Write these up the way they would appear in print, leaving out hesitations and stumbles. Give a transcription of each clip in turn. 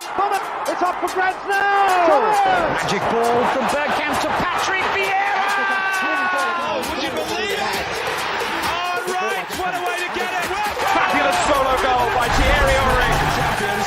It's up for grabs now! Magic ball from Bergkamp to Patrick Vieira! Oh, would you believe it? Oh, right, what a way to get it! Fabulous solo goal by Thierry Henry. Champions.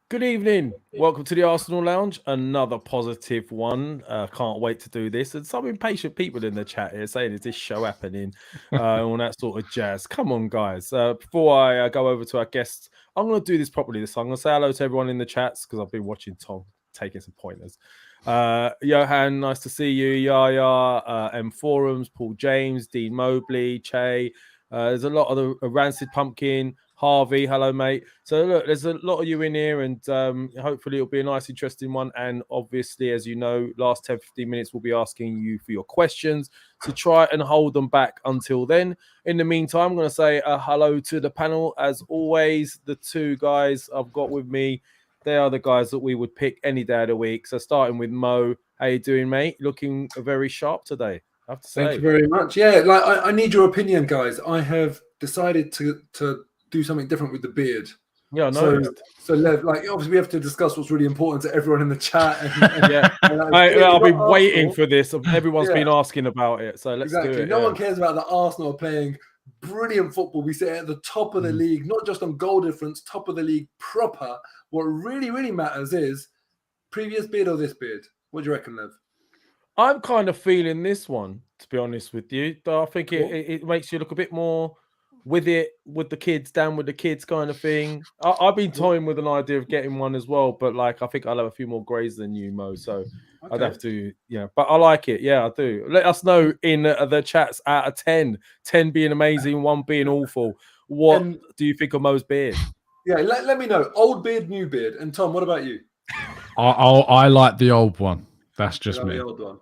Good evening. Welcome to the Arsenal Lounge. Another positive one. Can't wait to do this. And some impatient people in the chat here saying, is this show happening? All that sort of jazz. Come on, guys. Before I go over to our guests, I'm going to do this properly this time. I'm going to say hello to everyone in the chats because I've been watching Tom taking some pointers. Johan, nice to see you. Yaya, M Forums, Paul James, Dean Mobley, Che. There's a lot of the Rancid Pumpkin. Harvey, hello, mate. So, look, there's a lot of you in here, and hopefully it'll be a nice, interesting one. And obviously, as you know, last 10, 15 minutes, we'll be asking you for your questions. So try and hold them back until then. In the meantime, I'm going to say hello to the panel. As always, the two guys I've got with me, they are the guys that we would pick any day of the week. So starting with Mo, how you doing, mate? Looking very sharp today, I have to say. Thank you very much. Yeah, I need your opinion, guys. I have decided to do something different with the beard. Yeah, no. So Lev, obviously we have to discuss what's really important to everyone in the chat. And yeah, I've been waiting for this. Everyone's been asking about it, so let's do it. No one cares about the Arsenal playing brilliant football. We sit at the top of the league, not just on goal difference, top of the league proper. What really, really matters is previous beard or this beard. What do you reckon, Lev? I'm kind of feeling this one, to be honest with you. I think it makes you look a bit more with the kids, down with the kids kind of thing. I've been toying with an idea of getting one as well, but I think I'll have a few more greys than you, Mo. So I'd have to, but I like it. Yeah, I do. Let us know in the chats out of 10, 10 being amazing, 1 being awful. What do you think of Mo's beard? Yeah, let me know. Old beard, new beard. And Tom, what about you? I like the old one. That's just me. The old one.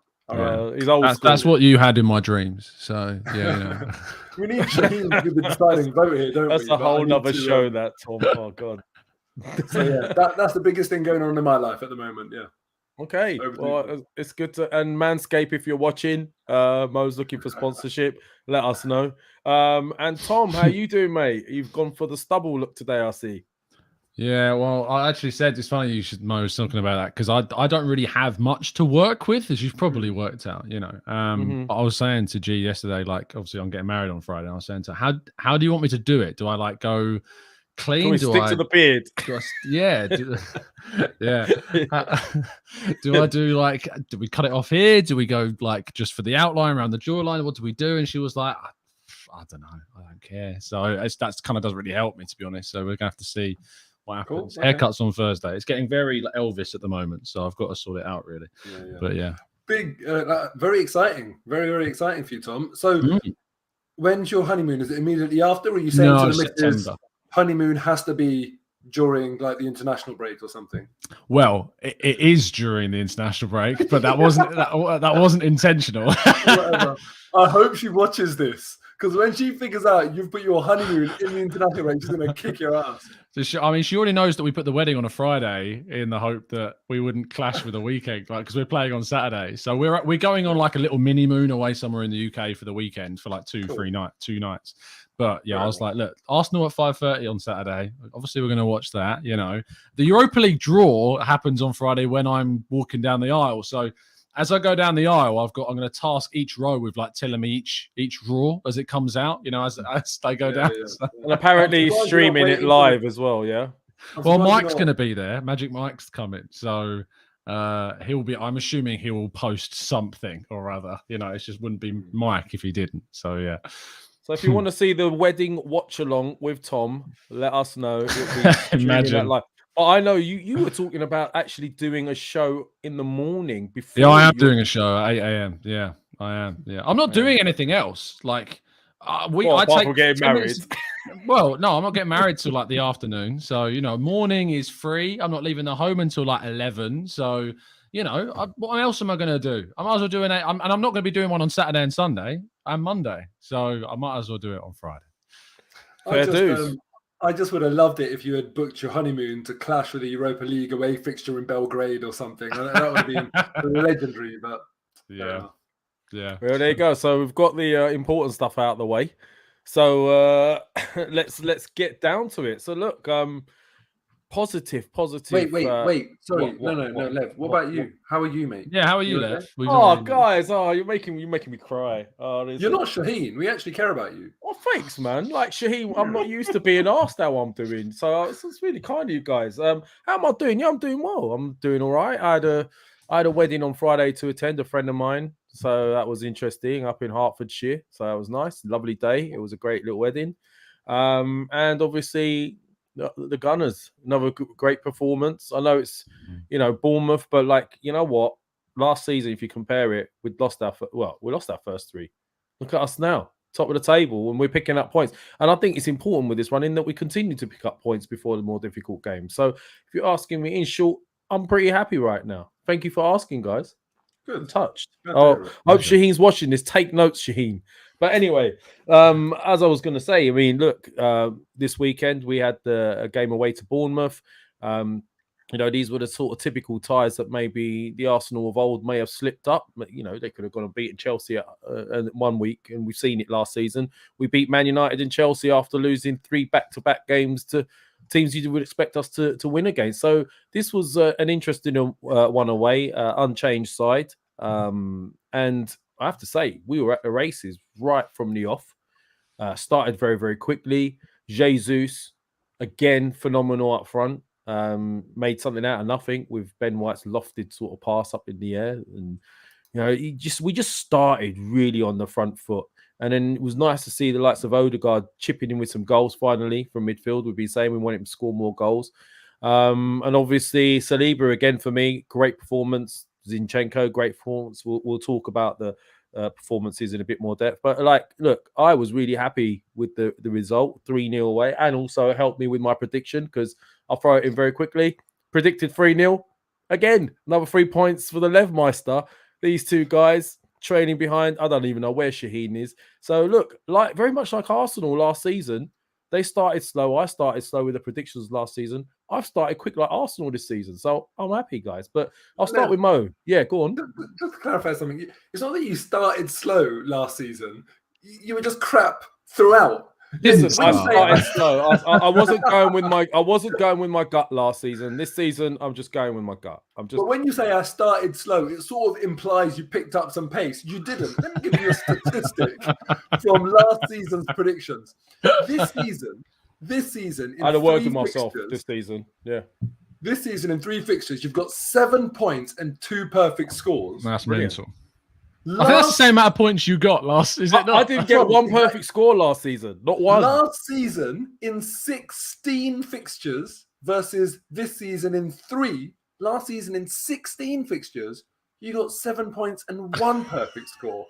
He's old school. That's what you had in my dreams. So yeah, we need Shaheen to be the deciding vote here, don't we? That's a whole other show, that Tom. Oh god. So yeah, that's the biggest thing going on in my life at the moment. Yeah. Okay. Well, it's good to and Manscaped, if you're watching, Mo's looking for sponsorship. Let us know. And Tom, how you doing, mate? You've gone for the stubble look today, I see. Yeah, well, I actually said it's funny you should Mo talking about that because I don't really have much to work with, as you've probably worked out, I was saying to G yesterday, obviously I'm getting married on Friday. And I was saying to her, how do you want me to do it? Do I go clean? Can we stick to the beard? Do I do we cut it off here? Do we go just for the outline around the jawline? What do we do? And she was like, I don't know, I don't care. So that's kind of doesn't really help me, to be honest. So we're gonna have to see what happens. Cool. Haircuts on Thursday. It's getting very Elvis at the moment, so I've got to sort it out really. But yeah, big, very exciting, very, very exciting for you, Tom. So when's your honeymoon? Is it immediately after, or are you saying to the missus honeymoon has to be during the international break or something? Well, it is during the international break, but that wasn't that wasn't intentional. Whatever. I hope she watches this. Because when she figures out you've put your honeymoon in the international break, she's going to kick your ass. So she already knows that we put the wedding on a Friday in the hope that we wouldn't clash with the weekend, because we're playing on Saturday. So we're going on a little mini moon away somewhere in the UK for the weekend for 2 nights. But yeah, I was like, look, Arsenal at 5:30 on Saturday. Obviously, we're going to watch that. The Europa League draw happens on Friday when I'm walking down the aisle. So as I go down the aisle, I'm going to task each row with telling me each draw as it comes out, as they go down. Yeah. So. And apparently streaming it live as well, yeah? Well, Mike's going to be there. Magic Mike's coming. So he'll be, I'm assuming he will post something or other. It just wouldn't be Mike if he didn't. So, yeah. So if you want to see the wedding watch along with Tom, let us know. Imagine. Oh, I know you were talking about actually doing a show in the morning before. Yeah, I am doing a show at 8 a.m. Yeah, I am. Yeah, I'm not doing anything else. Apart from getting married. Well, no, I'm not getting married till the afternoon. So morning is free. I'm not leaving the home until 11. So what else am I going to do? I might as well do and I'm not going to be doing one on Saturday and Sunday and Monday. So I might as well do it on Friday. Fair dues. I just would have loved it if you had booked your honeymoon to clash with a Europa League away fixture in Belgrade or something. That would have been legendary, but yeah. Well, there you go. So we've got the important stuff out of the way. So let's get down to it. So look, positive. Wait. Sorry, no, Lev. What about you? How are you, mate? Yeah, how are you, okay? Lev? Oh, guys, you're making me cry. You're not Shaheen. We actually care about you. Oh, thanks, man. Like Shaheen, I'm not used to being asked how I'm doing, so it's really kind of you guys. How am I doing? Yeah, I'm doing well. I'm doing all right. I had a wedding on Friday to attend, a friend of mine, so that was interesting up in Hertfordshire. So that was nice, lovely day. It was a great little wedding, and obviously the Gunners, another great performance. I know it's Bournemouth, but like you know what, last season if you compare it, we lost our first three. Look at us now, top of the table, and we're picking up points. And I think it's important with this one in that we continue to pick up points before the more difficult games. So if you're asking me, in short, I'm pretty happy right now. Thank you for asking, guys. Good. I'm touched. Hope Shaheen's watching this. Take notes, Shaheen. But anyway, as I was going to say, I mean, look, this weekend we had a game away to Bournemouth. These were the sort of typical ties that maybe the Arsenal of old may have slipped up. They could have gone and beaten Chelsea 1 week, and we've seen it last season. We beat Man United and Chelsea after losing 3 back-to-back games to teams you would expect us to win against. So this was an interesting one away, unchanged side. And I have to say, we were at the races right from the off. Started very, very quickly. Jesus, again, phenomenal up front. Made something out of nothing with Ben White's lofted sort of pass up in the air, and we just started really on the front foot, and then it was nice to see the likes of Odegaard chipping in with some goals finally from midfield. We've been saying we want him to score more goals, and obviously Saliba again for me, great performance. Zinchenko, great performance. We'll talk about the performances in a bit more depth, but look, I was really happy with the result, 3-0 away, and also it helped me with my prediction because I'll throw it in very quickly. Predicted 3-0. Again, another 3 points for the Levmeister. These two guys training behind. I don't even know where Shaheen is. So look, very much like Arsenal last season, they started slow. I started slow with the predictions last season. I've started quick like Arsenal this season. So I'm happy, guys. But I'll start with Mo. Yeah, go on. Just to clarify something, it's not that you started slow last season. You were just crap throughout. Listen, I started slow. I wasn't going with my gut last season. This season, I'm just going with my gut. But when you say I started slow, it sort of implies you picked up some pace. You didn't. Let me give you a statistic from last season's predictions. This season, I had a word with myself this season. Yeah. This season in 3 fixtures, you've got 7 points and 2 perfect scores. That's mental. I think that's the same amount of points you got last. Is it not? I didn't get one perfect score last season. Not one. Last season in 16 fixtures versus this season in 3. Last season in 16 fixtures, you got 7 points and 1 perfect score.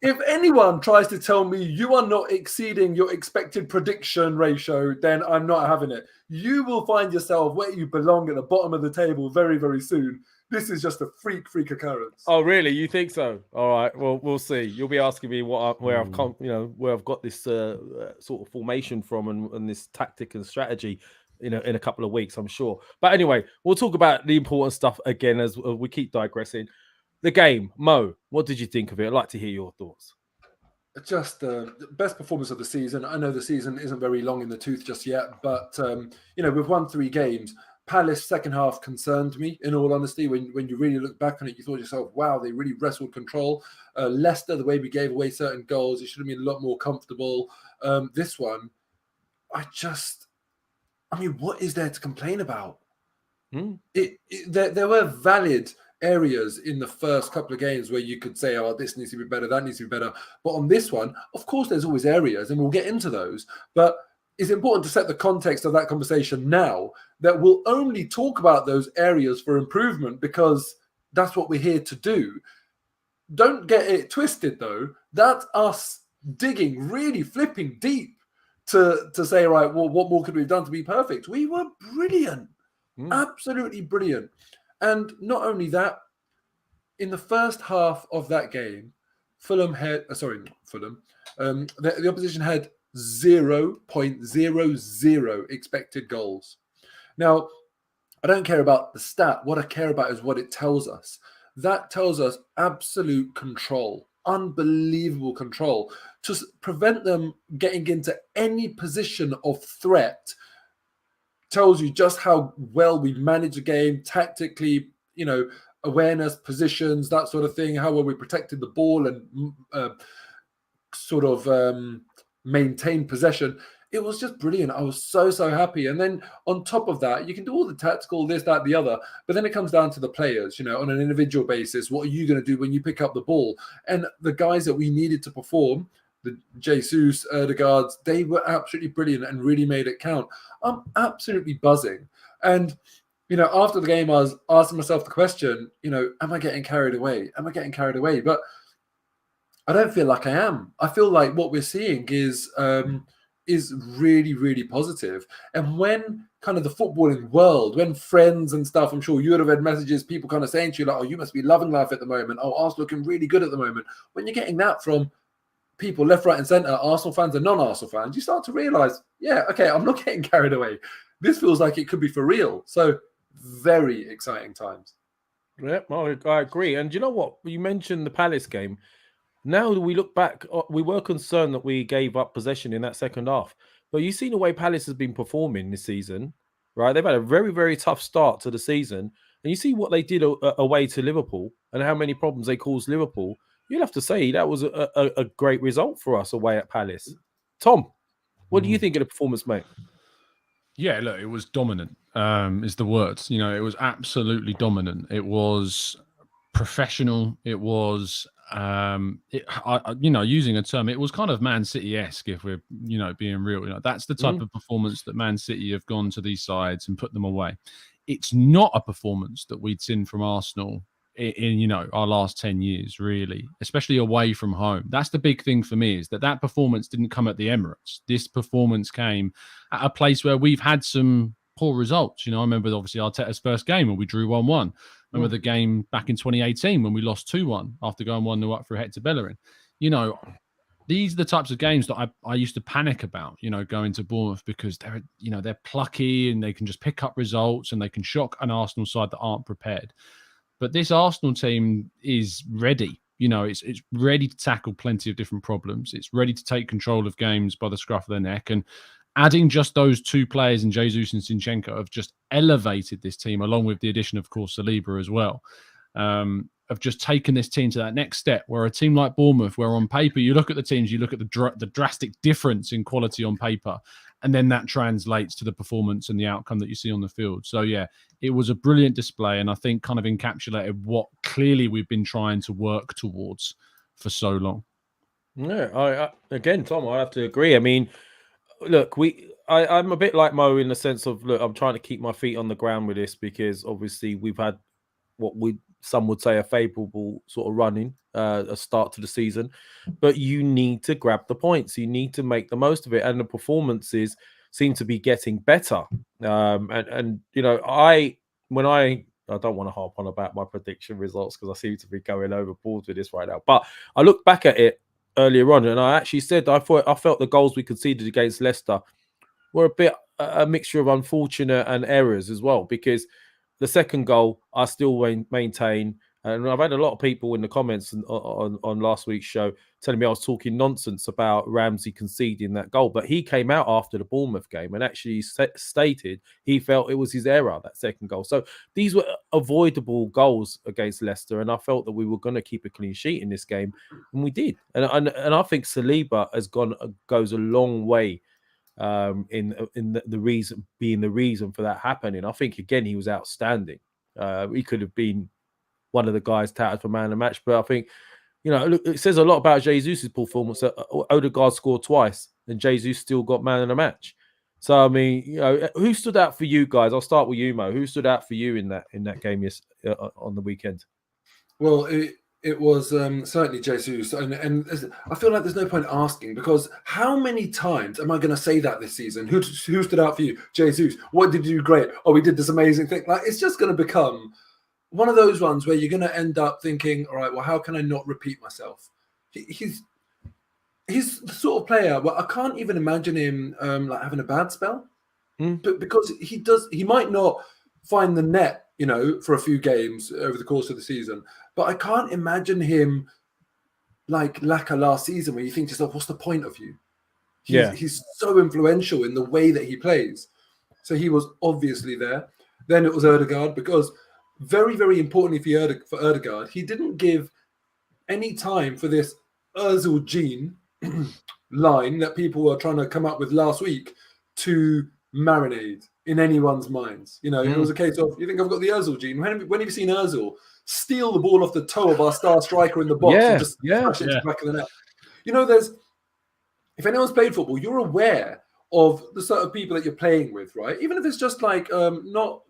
If anyone tries to tell me you are not exceeding your expected prediction ratio, then I'm not having it. You will find yourself where you belong at the bottom of the table very, very soon. This is just a freak occurrence. Oh, really? You think so? All right. Well, we'll see. You'll be asking me where I've come, where I've got this sort of formation from and this tactic and strategy in a couple of weeks, I'm sure. But anyway, we'll talk about the important stuff again as we keep digressing. The game, Mo, what did you think of it? I'd like to hear your thoughts. Just the best performance of the season. I know the season isn't very long in the tooth just yet, but we've won 3 games. Palace second half concerned me, in all honesty. When you really look back on it, you thought to yourself, wow, they really wrestled control. Leicester, the way we gave away certain goals, it should have been a lot more comfortable. This one, what is there to complain about? There were valid areas in the first couple of games where you could say, oh, this needs to be better, that needs to be better. But on this one, of course, there's always areas, and we'll get into those. But it's important to set the context of that conversation now, that we'll only talk about those areas for improvement because that's what we're here to do. Don't get it twisted, though. That's us digging, really flipping deep to say, right, well, what more could we have done to be perfect? We were brilliant, absolutely brilliant. And not only that, in the first half of that game, the opposition had 0.00 expected goals. Now, I don't care about the stat. What I care about is what it tells us. That tells us absolute control. unbelievable control to prevent them getting into any position of threat. Tells you just how well we manage the game tactically, awareness, positions, that sort of thing, how well we protected the ball and maintain possession. It was just brilliant. I was so happy. And then on top of that, you can do all the tactical, this, that, the other, but then it comes down to the players, on an individual basis. What are you going to do when you pick up the ball? And the guys that we needed to perform, the Jesus, the guards, they were absolutely brilliant and really made it count. I'm absolutely buzzing. And, after the game, I was asking myself the question, am I getting carried away? Am I getting carried away? But I don't feel like I am. I feel like what we're seeing is really, really positive. And when kind of the footballing world, when friends and stuff, I'm sure you would have read messages, people kind of saying to you like, oh, you must be loving life at the moment. Oh, Arsenal looking really good at the moment. When you're getting that from people left, right and centre, Arsenal fans and non-Arsenal fans, you start to realise, yeah, okay, I'm not getting carried away. This feels like it could be for real. So very exciting times. Yeah, I agree. And you know what? You mentioned the Palace game. Now that we look back, we were concerned that we gave up possession in that second half. But you've seen the way Palace has been performing this season, right? They've had a very, very tough start to the season. And you see what they did away to Liverpool and how many problems they caused Liverpool. You'll have to say that was a great result for us away at Palace. Tom, what do you think of the performance, mate? Yeah, look, it was dominant, is the word. It was absolutely dominant. It was professional. It was, using a term, it was kind of Man City-esque, if we're, being real. That's the type of performance that Man City have gone to these sides and put them away. It's not a performance that we'd seen from Arsenal in our last 10 years, really, especially away from home. That's the big thing for me, is that performance didn't come at the Emirates. This performance came at a place where we've had some poor results. I remember obviously Arteta's first game when we drew 1-1. Remember the game back in 2018 when we lost 2-1 after going 1-0 up for Hector Bellerin. These are the types of games that I used to panic about, going to Bournemouth, because they're plucky and they can just pick up results and they can shock an Arsenal side that aren't prepared. But this Arsenal team is ready. It's ready to tackle plenty of different problems. It's ready to take control of games by the scruff of their neck. And adding just those two players in Jesus and Zinchenko have just elevated this team, along with the addition, of course, Saliba as well. Have just taken this team to that next step, where a team like Bournemouth, where on paper, you look at the teams, you look at the drastic difference in quality on paper, and then that translates to the performance and the outcome that you see on the field. So, yeah, it was a brilliant display, and I think kind of encapsulated what clearly we've been trying to work towards for so long. Yeah, again, Tom, I have to agree. I mean, look, I'm a bit like Mo in the sense of, look, I'm trying to keep my feet on the ground with this, because obviously we've had what some would say a favourable sort of running, a start to the season, but you need to grab the points. You need to make the most of it, and the performances seem to be getting better. And I don't want to harp on about my prediction results, because I seem to be going overboard with this right now. But I look back at it earlier on, and I actually said I felt the goals we conceded against Leicester were a bit a mixture of unfortunate and errors as well, because the second goal I still maintain, and I've had a lot of people in the comments on last week's show telling me I was talking nonsense about Ramsey conceding that goal, but he came out after the Bournemouth game and actually stated he felt it was his error, that second goal. So these were avoidable goals against Leicester, and I felt that we were going to keep a clean sheet in this game, and we did. And I think Saliba goes a long way in the reason being the reason for that happening. I think again he was outstanding. He could have been one of the guys touted for man of the match, but I think look, it says a lot about Jesus' performance that Odegaard scored twice and Jesus still got man of the match. So I mean, who stood out for you guys? I'll start with you, Mo. Who stood out for you in that game on the weekend? Well, it was certainly Jesus, and I feel like there's no point asking, because how many times am I going to say that this season? Who stood out for you? Jesus. What did you do great? Oh, we did this amazing thing. Like, it's just going to become one of those ones where you're going to end up thinking, all right, well, how can I not repeat myself? He's the sort of player where I can't even imagine him like having a bad spell, but because he might not find the net, for a few games over the course of the season, but I can't imagine him like Laka last season, where you think to yourself, what's the point of you? He's so influential in the way that he plays. So he was obviously there. Then it was Ødegaard, because very, very importantly for Ødegaard, he didn't give any time for this Özil gene line that people were trying to come up with last week to marinate in anyone's minds. You know, it was a case of, you think I've got the Özil gene? When have you seen Özil steal the ball off the toe of our star striker in the box and just smash it to the back of the net? You know, if anyone's played football, you're aware of the sort of people that you're playing with, right? Even if it's just like not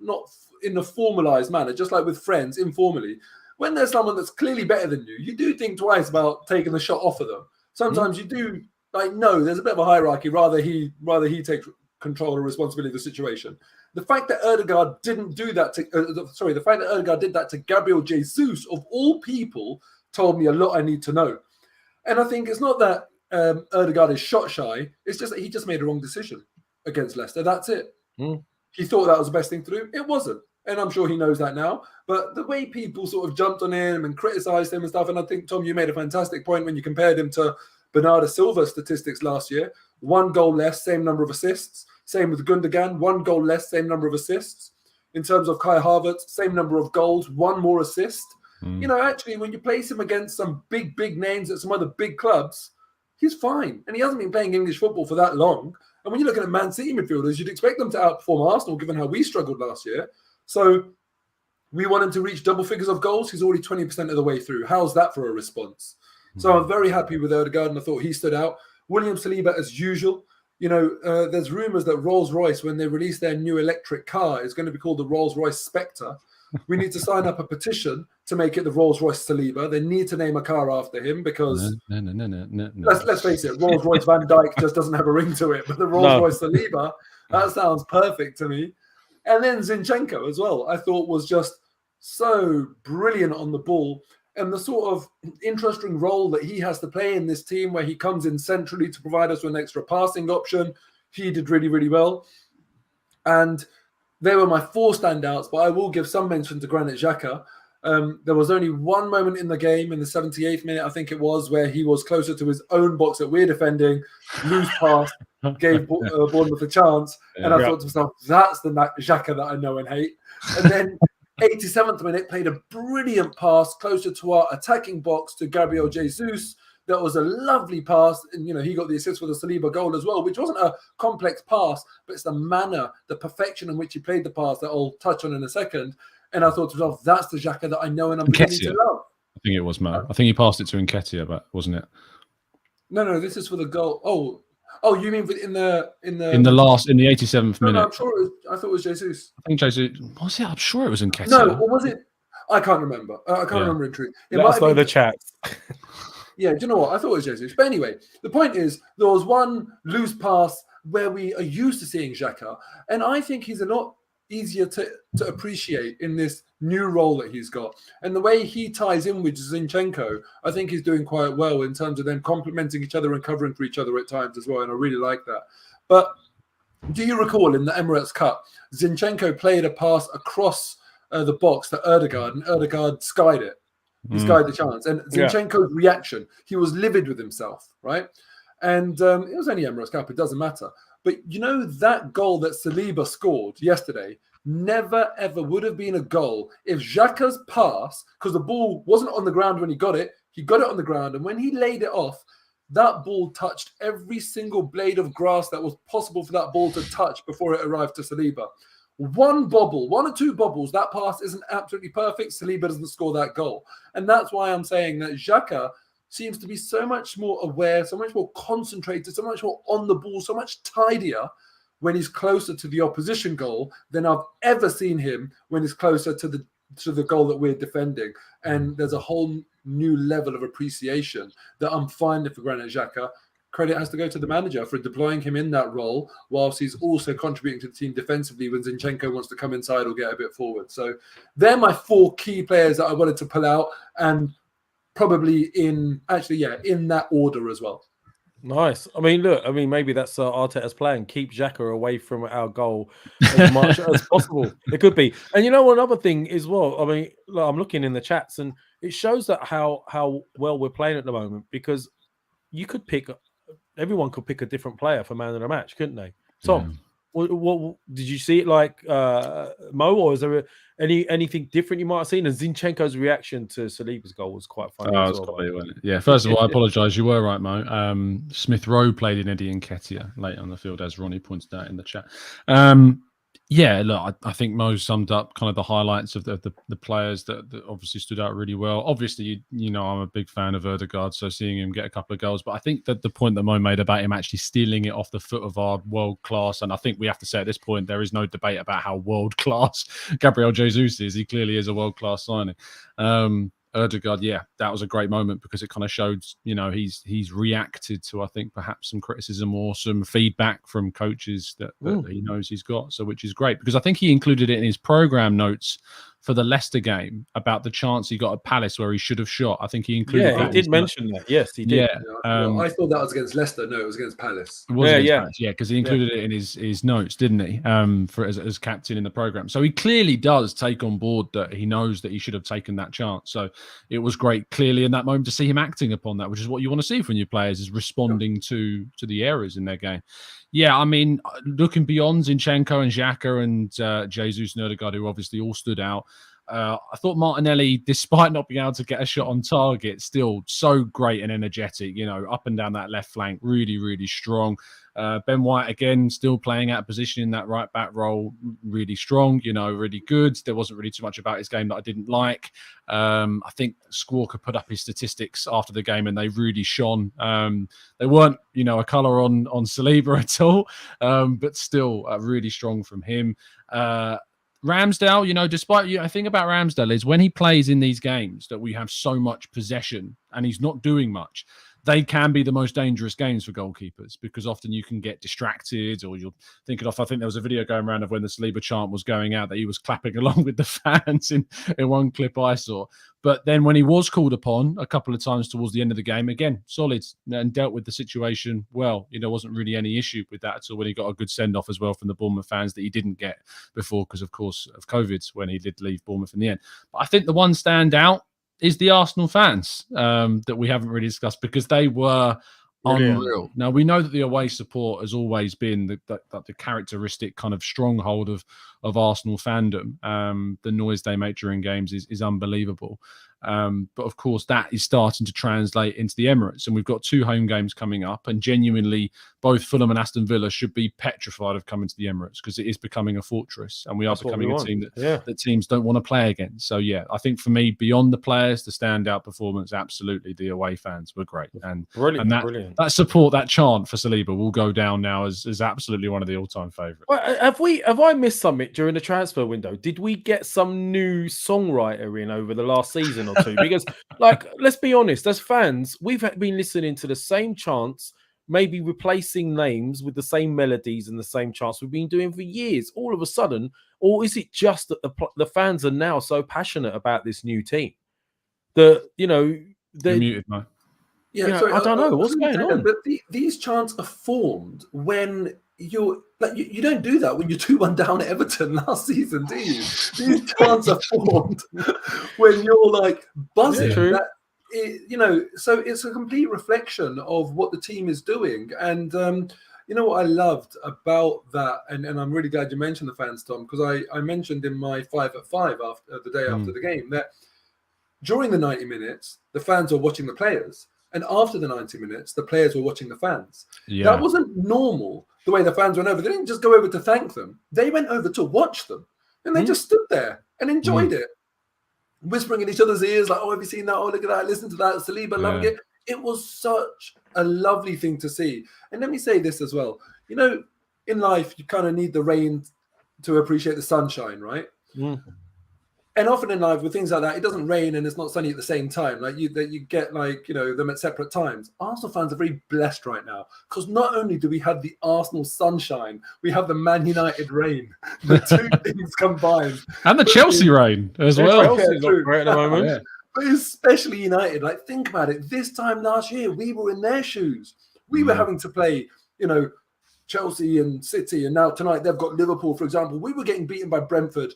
in a formalized manner, just like with friends, informally. When there's someone that's clearly better than you, you do think twice about taking the shot off of them. Sometimes you do, like, no, there's a bit of a hierarchy. Rather he takes control and responsibility of the situation. The fact that Ødegaard didn't do that the fact that Ødegaard did that to Gabriel Jesus, of all people, told me a lot I need to know. And I think it's not that Ødegaard is shot shy. It's just that he just made a wrong decision against Leicester. That's it. He thought that was the best thing to do. It wasn't. And I'm sure he knows that now. But the way people sort of jumped on him and criticized him and stuff, and I think, Tom, you made a fantastic point when you compared him to Bernardo Silva's statistics last year. 1 goal less, same number of assists. Same with Gundogan, 1 goal less, same number of assists. In terms of Kai Havertz, same number of goals, 1 more assist. You know, actually, when you place him against some big names at some other big clubs, he's fine. And he hasn't been playing English football for that long. And when you're looking at Man City midfielders, you'd expect them to outperform Arsenal, given how we struggled last year. So we want him to reach double figures of goals. He's already 20% of the way through. How's that for a response? So I'm very happy with Ødegaard, and I thought he stood out. William Saliba, as usual. You know, there's rumours that Rolls-Royce, when they release their new electric car, is going to be called the Rolls-Royce Spectre. We need to sign up a petition to make it the Rolls-Royce Saliba. They need to name a car after him, because no. Let's face it, Rolls-Royce Van Dijk just doesn't have a ring to it. But the Rolls-Royce Saliba, that sounds perfect to me. And then Zinchenko as well, I thought was just so brilliant on the ball. And the sort of interesting role that he has to play in this team, where he comes in centrally to provide us with an extra passing option, he did really, really well. And they were my 4 standouts, but I will give some mention to Granit Xhaka. There was only one moment in the game, in the 78th minute, I think it was, where he was closer to his own box that we're defending, loose pass, gave Bournemouth a chance. And I thought to myself, that's the Xhaka that I know and hate. And then 87th minute, played a brilliant pass closer to our attacking box to Gabriel Jesus. That was a lovely pass. And, you know, he got the assist for the Saliba goal as well, which wasn't a complex pass, but it's the manner, the perfection in which he played the pass that I'll touch on in a second. And I thought to myself, that's the Xhaka that I know and I'm beginning to love. I think it was, Mo. I think he passed it to Nketiah, but wasn't it? No, this is for the goal. Oh, you mean in the 87th minute? No, I'm sure I thought it was Jesus. I think Jesus was it? I'm sure it was Nketiah. No, or was it? I can't remember. I can't remember in truth. Let us know the chat. Yeah, do you know what? I thought it was Jesus. But anyway, the point is, there was one loose pass where we are used to seeing Xhaka, and I think he's a lot easier to appreciate in this new role that he's got. And the way he ties in with Zinchenko, I think he's doing quite well in terms of them complementing each other and covering for each other at times as well, and I really like that. But do you recall in the Emirates Cup, Zinchenko played a pass across the box to Ødegaard, and Ødegaard skied it. He skied the chance. And Zinchenko's reaction, he was livid with himself, right? And it was only Emirates Cup, it doesn't matter. But you know, that goal that Saliba scored yesterday never, ever would have been a goal if Xhaka's pass, because the ball wasn't on the ground when he got it on the ground. And when he laid it off, that ball touched every single blade of grass that was possible for that ball to touch before it arrived to Saliba. One or two bobbles, that pass isn't absolutely perfect. Saliba doesn't score that goal. And that's why I'm saying that Xhaka seems to be so much more aware, so much more concentrated, so much more on the ball, so much tidier when he's closer to the opposition goal than I've ever seen him when he's closer to the goal that we're defending. And there's a whole new level of appreciation that I'm finding for Granit Xhaka. Credit has to go to the manager for deploying him in that role, whilst he's also contributing to the team defensively when Zinchenko wants to come inside or get a bit forward. So they're my 4 key players that I wanted to pull out, and probably in that order as well. Nice. I mean, look. I mean, maybe that's Arteta's plan: keep Xhaka away from our goal as much as possible. It could be. And you know, another thing as well. I mean, look, I'm looking in the chats, and it shows that how well we're playing at the moment, because you could pick. Everyone could pick a different player for man of the match, couldn't they? Tom, what did you see it like, Mo, or is there anything different you might have seen? And Zinchenko's reaction to Saliba's goal was quite funny as well. Yeah, first of all, I apologise. You were right, Mo. Smith Rowe played in Eddie Nketiah late on the field, as Ronnie pointed out in the chat. Yeah, look, I think Mo summed up kind of the highlights of the players that obviously stood out really well. Obviously, you know, I'm a big fan of Ødegaard, so seeing him get a couple of goals. But I think that the point that Mo made about him actually stealing it off the foot of our world class, and I think we have to say at this point, there is no debate about how world class Gabriel Jesus is. He clearly is a world class signing. Ødegaard, yeah, that was a great moment, because it kind of showed, you know, he's reacted to, I think, perhaps some criticism or some feedback from coaches that he knows he's got. So, which is great, because I think he included it in his program notes for the Leicester game about the chance he got at Palace where he should have shot. I think he included that. He did mention that. Yes, he did. Yeah. Well, I thought that was against Leicester. No, it was against Palace. It was against Palace, because he included it in his notes, didn't he? For as captain in the program. So he clearly does take on board that he knows that he should have taken that chance. So it was great, clearly, in that moment to see him acting upon that, which is what you want to see from your players, is responding to the errors in their game. Yeah, I mean, looking beyond Zinchenko and Xhaka and Jesus and Ødegaard, who obviously all stood out, I thought Martinelli, despite not being able to get a shot on target, still so great and energetic, you know, up and down that left flank, really, really strong. Ben White, again, still playing out of position in that right back role, really strong, you know, really good. There wasn't really too much about his game that I didn't like. I think Squawka put up his statistics after the game and they really shone. They weren't, you know, a colour on Saliba at all, but still really strong from him. Ramsdale, you know, despite I think about Ramsdale is when he plays in these games that we have so much possession and he's not doing much, they can be the most dangerous games for goalkeepers, because often you can get distracted, or you're thinking of, I think there was a video going around of when the Saliba chant was going out that he was clapping along with the fans in one clip I saw. But then when he was called upon a couple of times towards the end of the game, again, solid and dealt with the situation well. You know, wasn't really any issue with that at all, when he got a good send-off as well from the Bournemouth fans that he didn't get before because, of course, of COVID when he did leave Bournemouth in the end. But I think the one standout is the Arsenal fans that we haven't really discussed, because they were unreal. Now, we know that the away support has always been the characteristic kind of stronghold of Arsenal fandom. The noise they make during games is unbelievable. But of course, that is starting to translate into the Emirates, and we've got 2 home games coming up, and genuinely both Fulham and Aston Villa should be petrified of coming to the Emirates, because it is becoming a fortress, and we are becoming a team that teams don't want to play against. So yeah, I think for me, beyond the players, the standout performance, absolutely, the away fans were great, and brilliant. That support, that chant for Saliba will go down now as absolutely one of the all-time favourites. Well, have I missed something during the transfer window? Did we get some new songwriter in over the last season or two? Because, like, let's be honest, as fans, we've been listening to the same chants, maybe replacing names with the same melodies and the same chants we've been doing for years. All of a sudden, or is it just that the fans are now so passionate about this new team that, you know, they're muted, man. Yeah, sorry, I don't know what's going on. But these chants are formed when you don't do that when you're 2-1 down at Everton last season, do you? These chants are formed when you're like buzzing. So it's a complete reflection of what the team is doing. And you know what I loved about that, and I'm really glad you mentioned the fans, Tom, because I mentioned in my 5 at 5 after the day after the game that during the 90 minutes, the fans were watching the players. And after the 90 minutes, the players were watching the fans. Yeah. That wasn't normal, the way the fans went over. They didn't just go over to thank them. They went over to watch them. And they just stood there and enjoyed it, whispering in each other's ears, like, oh, have you seen that? Oh, look at that. Listen to that. Saliba loving it. It was such a lovely thing to see. And let me say this as well. You know, in life, you kind of need the rain to appreciate the sunshine, right? And often in life with things like that, it doesn't rain and it's not sunny at the same time. Like you get like, you know, them at separate times. Arsenal fans are very blessed right now, because not only do we have the Arsenal sunshine, we have the Man United rain. The two things combined. And the Chelsea rain as well. Chelsea's not great at the moment. But especially United. Like, think about it. This time last year, we were in their shoes. We were having to play, Chelsea and City, and now tonight they've got Liverpool, for example. We were getting beaten by Brentford.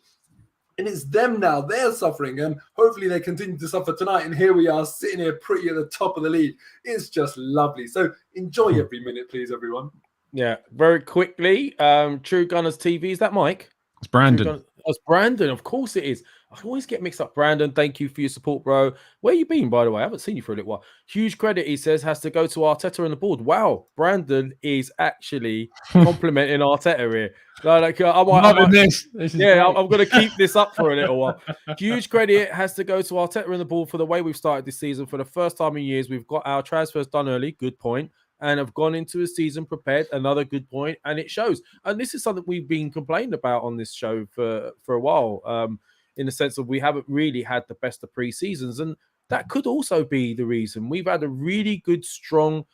And it's them now. They're suffering, and hopefully they continue to suffer tonight. And here we are sitting here pretty at the top of the league. It's just lovely. So enjoy every minute, please, everyone. Yeah, very quickly. True Gunners TV, is that Mike? It's Brandon. It's Brandon, of course it is. I always get mixed up. Brandon, thank you for your support, bro. Where you been, by the way? I haven't seen you for a little while. Huge credit, he says, has to go to Arteta and the board. Wow, Brandon is actually complimenting Arteta here. I'm going to keep this up for a little while. Huge credit has to go to Arteta and the board for the way we've started this season. For the first time in years, we've got our transfers done early. Good point. And have gone into a season prepared. Another good point, and it shows. And this is something we've been complaining about on this show for a while, in the sense of we haven't really had the best of pre-seasons, and that could also be the reason. We've had a really good, strong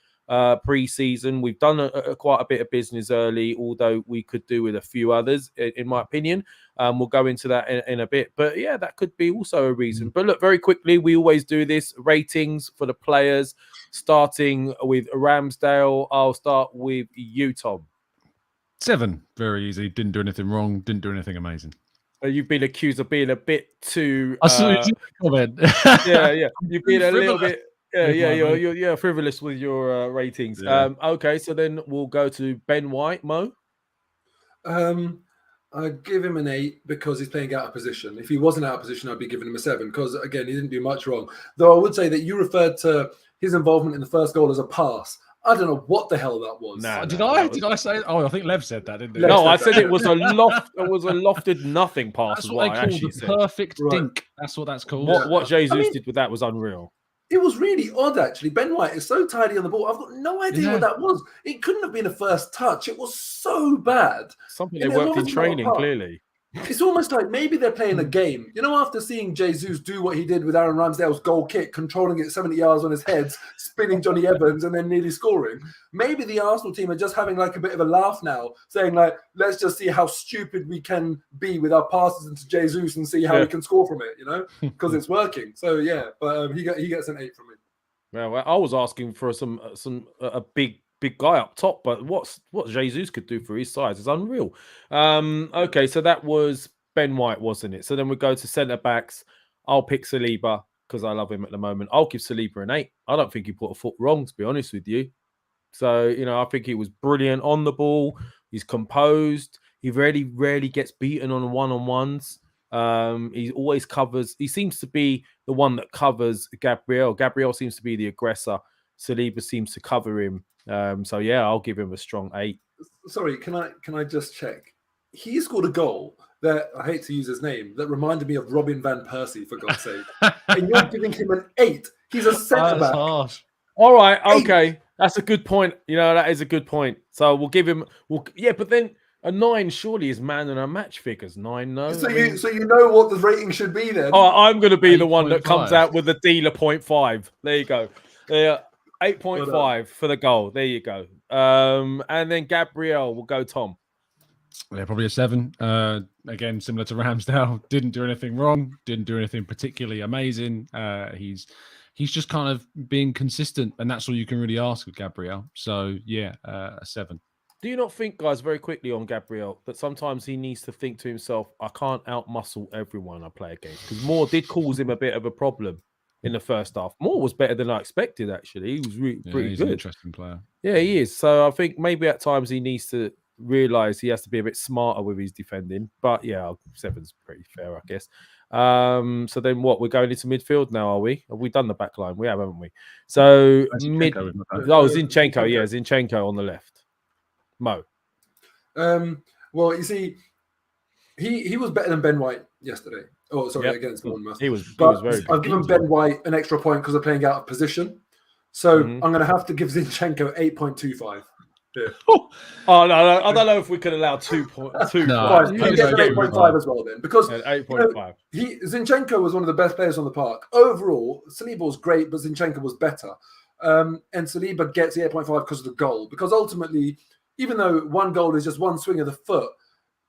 pre-season. We've done quite a bit of business early, although we could do with a few others, in my opinion. We'll go into that in a bit. But yeah, that could be also a reason. But look, very quickly, we always do this. Ratings for the players, starting with Ramsdale. I'll start with you, Tom. 7. Very easy. Didn't do anything wrong. Didn't do anything amazing. You've been accused of being a bit too... I saw your comment. Yeah. You've been a little bit... you're frivolous with your ratings. Yeah. Okay, so then we'll go to Ben White. Mo? I give him an 8 because he's playing out of position. If he wasn't out of position, I'd be giving him a 7 because, again, he didn't do much wrong. Though I would say that you referred to his involvement in the first goal as a pass. I don't know what the hell that was. Did I say? Oh, I think Lev said that, didn't he? No, I said it was a loft. It was a lofted nothing pass. That's what they call the perfect dink. That's what that's called. What Jesus did with that was unreal. It was really odd, actually. Ben White is so tidy on the ball. I've got no idea what that was. It couldn't have been a first touch. It was so bad. Something they worked in training, clearly. It's almost like maybe they're playing a game. After seeing Jesus do what he did with Aaron Ramsdale's goal kick, controlling it 70 yards on his head, spinning Johnny Evans and then nearly scoring, maybe the Arsenal team are just having like a bit of a laugh now, saying like, let's just see how stupid we can be with our passes into Jesus and see how we can score from it, because it's working. So yeah, but he gets an 8 from me. Well, I was asking for a big guy up top, but what Jesus could do for his size is unreal. Okay, so that was Ben White, wasn't it? So then we go to centre backs. I'll pick Saliba because I love him at the moment. I'll give Saliba an 8. I don't think he put a foot wrong, to be honest with you. So I think he was brilliant on the ball. He's composed. He rarely gets beaten on one-on-ones. He always covers. He seems to be the one that covers Gabriel. Gabriel seems to be the aggressor. Saliba seems to cover him. So yeah, I'll give him a strong 8. Sorry, can I just check? He scored a goal that, I hate to use his name, that reminded me of Robin van Persie, for God's sake. And you're giving him an 8. He's a centre back. All right, okay, that's a good point. That is a good point. So we'll give him. But then a 9 surely is man and a match figures. 9, no. So you know what the rating should be then. Oh, I'm going to be the one that comes out with the dealer 0.5. There you go. Yeah. 8.5 for the goal. There you go. And then Gabriel will go Tom. Yeah, probably a 7. Again, similar to Ramsdale, didn't do anything wrong, didn't do anything particularly amazing. He's just kind of being consistent, and that's all you can really ask of Gabriel. So yeah, a 7. Do you not think, guys, very quickly on Gabriel, that sometimes he needs to think to himself, I can't outmuscle everyone I play against? Because Moore did cause him a bit of a problem in the first half. Moore was better than I expected, actually. He was pretty good. An interesting player. Yeah, he is. So I think maybe at times he needs to realise he has to be a bit smarter with his defending. But yeah, 7's pretty fair, I guess. So then what? We're going into midfield now, are we? Have we done the back line? We have, haven't we? So Zinchenko. Yeah, Zinchenko on the left. Mo. Well, you see, he was better than Ben White yesterday. Oh, sorry, against Bournemouth. He was very good. I've given Ben White an extra point because they're playing out of position. So I'm going to have to give Zinchenko 8.25. Yeah. Oh, no, I don't know if we could allow 2.2. No, you get 8.5 as well then. Because 8.5. Zinchenko was one of the best players on the park. Overall, Saliba was great, but Zinchenko was better. And Saliba gets the 8.5 because of the goal. Because ultimately, even though one goal is just one swing of the foot,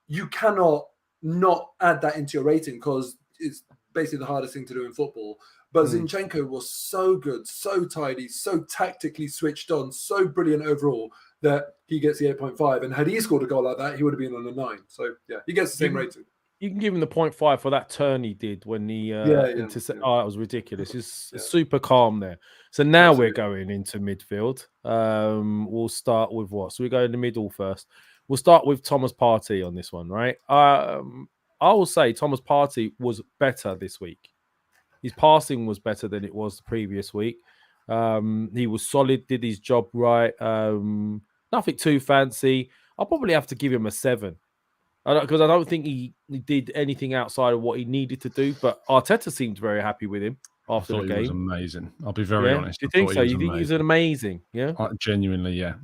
you cannot not add that into your rating because it's basically the hardest thing to do in football. But Zinchenko was so good, so tidy, so tactically switched on, so brilliant overall that he gets the 8.5. And had he scored a goal like that, he would have been on a 9. So, yeah, he gets the same rating. You can give him the 0.5 for that turn he did when he intercepted. Oh, it was ridiculous. It's super calm there. So now we're going into midfield. We'll start with what? So we go in the middle first. We'll start with Thomas Partey on this one, right? I will say Thomas Partey was better this week. His passing was better than it was the previous week. He was solid, did his job right. Nothing too fancy. I'll probably have to give him a 7. Because I don't think he did anything outside of what he needed to do. But Arteta seemed very happy with him after the game. He was amazing. I'll be very honest. Do you think so? You think he's an amazing? Yeah, genuinely, yeah.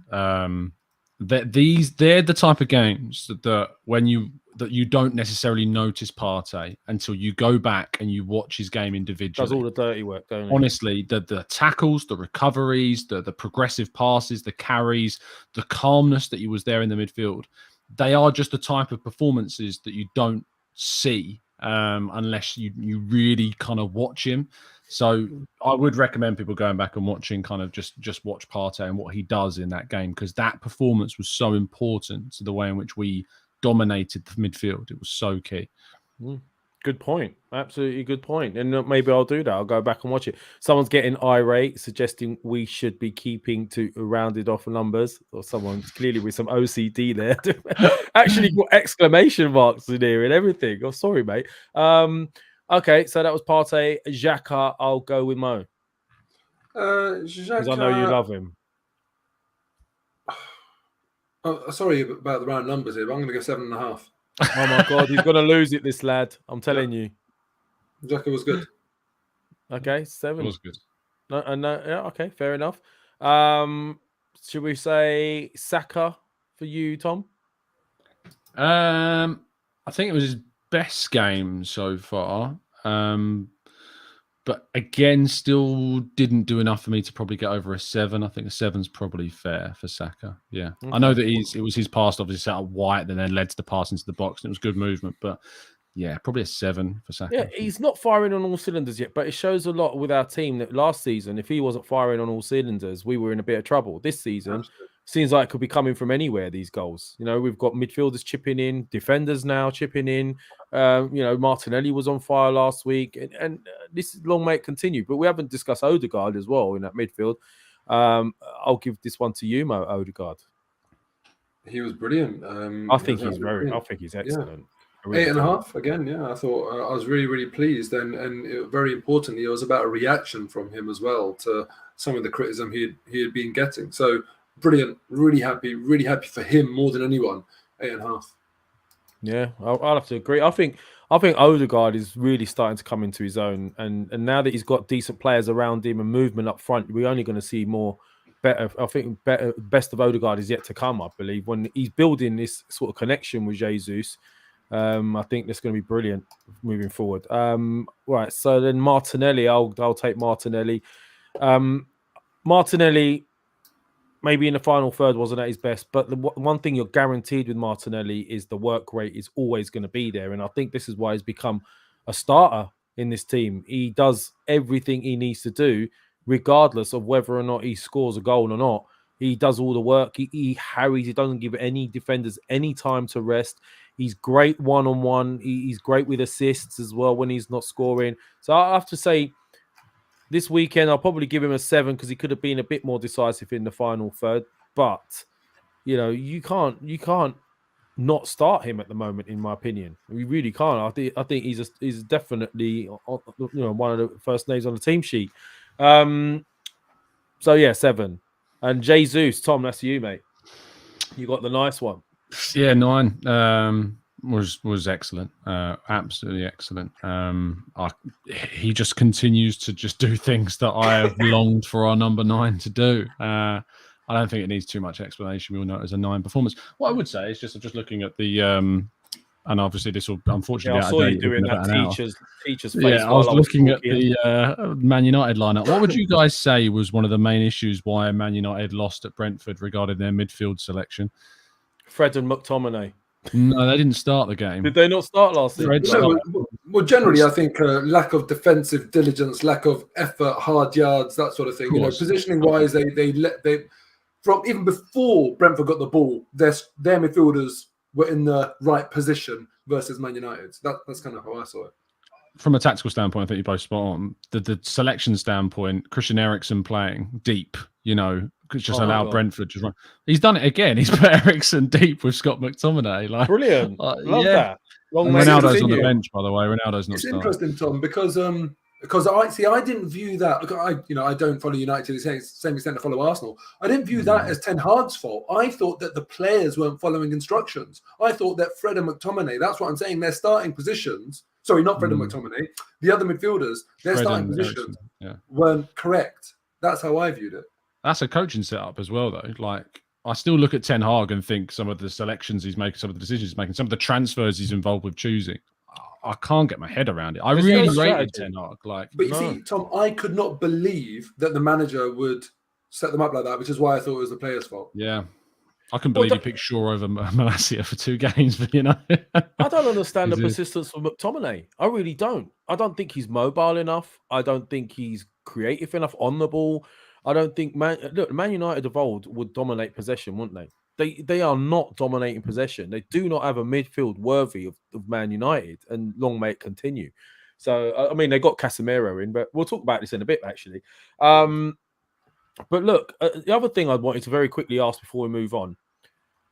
They're the type of games that you don't necessarily notice Partey until you go back and you watch his game individually. Does all the dirty work, don't he? Honestly, the tackles, the recoveries, the progressive passes, the carries, the calmness that he was there in the midfield. They are just the type of performances that you don't see unless you really kind of watch him. So I would recommend people going back and watching, kind of just watch Partey and what he does in that game, because that performance was so important to the way in which we dominated the midfield. It was so key. Good point. Absolutely good point. And maybe I'll do that. I'll go back and watch it. Someone's getting irate, suggesting we should be keeping to rounded off numbers, or someone's clearly with some OCD there. Actually got exclamation marks in here and everything. Oh, sorry, mate. Okay, so that was Partey. Xhaka, I'll go with Mo. Because I know you love him. Oh, sorry about the round numbers here, but I'm going to go 7.5. Oh my God, he's going to lose it, this lad. I'm telling you. Xhaka was good. Okay, 7. It was good. No, yeah, okay, fair enough. Should we say Saka for you, Tom? I think it was his best game so far. But again, still didn't do enough for me to probably get over a 7. I think a 7's probably fair for Saka. Yeah. Okay. I know that it was his pass, obviously set up wide and then led to the pass into the box, and it was good movement. But yeah, probably a 7 for Saka. Yeah, he's not firing on all cylinders yet, but it shows a lot with our team that last season, if he wasn't firing on all cylinders, we were in a bit of trouble. This season, seems like it could be coming from anywhere, these goals. You know, we've got midfielders chipping in, defenders now chipping in. Martinelli was on fire last week, and this long may continue. But we haven't discussed Odegaard as well in that midfield. I'll give this one to you, Mo. Odegaard. He was brilliant. I think he's excellent. Yeah. 8.5 again. Yeah, I thought I was really, really pleased, and very importantly, it was about a reaction from him as well to some of the criticism he had been getting. So brilliant, really happy for him more than anyone. 8.5. Yeah, I'll have to agree. I think Odegaard is really starting to come into his own, and now that he's got decent players around him and movement up front, we're only going to see more better. I think best of Odegaard is yet to come. I believe when he's building this sort of connection with Jesus, I think that's going to be brilliant moving forward. Right, so then Martinelli, I'll take Martinelli. Martinelli, maybe in the final third wasn't at his best, but the one thing you're guaranteed with Martinelli is the work rate is always going to be there. And I think this is why he's become a starter in this team. He does everything he needs to do, regardless of whether or not he scores a goal or not. He does all the work. He harries. He doesn't give any defenders any time to rest. He's great one-on-one. He's great with assists as well when he's not scoring. So I have to say, this weekend, I'll probably give him a 7 because he could have been a bit more decisive in the final third. But, you can't not start him at the moment, in my opinion. We really can't. I think he's definitely one of the first names on the team sheet. So yeah, 7. And Jesus, Tom, that's you, mate. You got the nice one. Yeah, 9. Was excellent, absolutely excellent. He just continues to just do things that I have longed for our number 9 to do. I don't think it needs too much explanation. We all know it was a 9 performance. What I would say is just looking at the and obviously this will unfortunately. Yeah, I saw you doing that teacher's face. Yeah, I was looking at the Man United lineup. What would you guys say was one of the main issues why Man United lost at Brentford regarding their midfield selection? Fred and McTominay. No, they didn't start the game. Did they not start last season? Well, generally, I think lack of defensive diligence, lack of effort, hard yards, that sort of thing. Positioning wise, they from even before Brentford got the ball, their midfielders were in the right position versus Man United. That's kind of how I saw it. From a tactical standpoint, I think you're both spot on. The selection standpoint, Christian Eriksen playing deep, just allow Brentford to run. He's done it again. He's put Eriksen deep with Scott McTominay. Brilliant. Love that. Ronaldo's on the bench, by the way. Ronaldo's not starting. It's interesting, Tom, because I didn't view that. I don't follow United to the same extent I follow Arsenal. I didn't view that as Ten Hag's fault. I thought that the players weren't following instructions. I thought that Fred and McTominay, that's what I'm saying, their starting positions. Sorry, not Fred and McTominay. The other midfielders, their starting positions weren't correct. That's how I viewed it. That's a coaching setup as well, though. Like, I still look at Ten Hag and think some of the selections he's making, some of the decisions he's making, some of the transfers he's involved with choosing. I can't get my head around it. I really rated Ten Hag. But you see, Tom, I could not believe that the manager would set them up like that, which is why I thought it was the players' fault. Yeah. I can believe he picked Shaw over Malacia for 2 games, but I don't understand the persistence for McTominay. I really don't. I don't think he's mobile enough. I don't think he's creative enough on the ball. I don't think Man United of old would dominate possession, wouldn't they? They are not dominating possession. They do not have a midfield worthy of Man United, and long may it continue. So, I mean, they got Casemiro in, but we'll talk about this in a bit, actually. But look, the other thing I wanted to very quickly ask before we move on,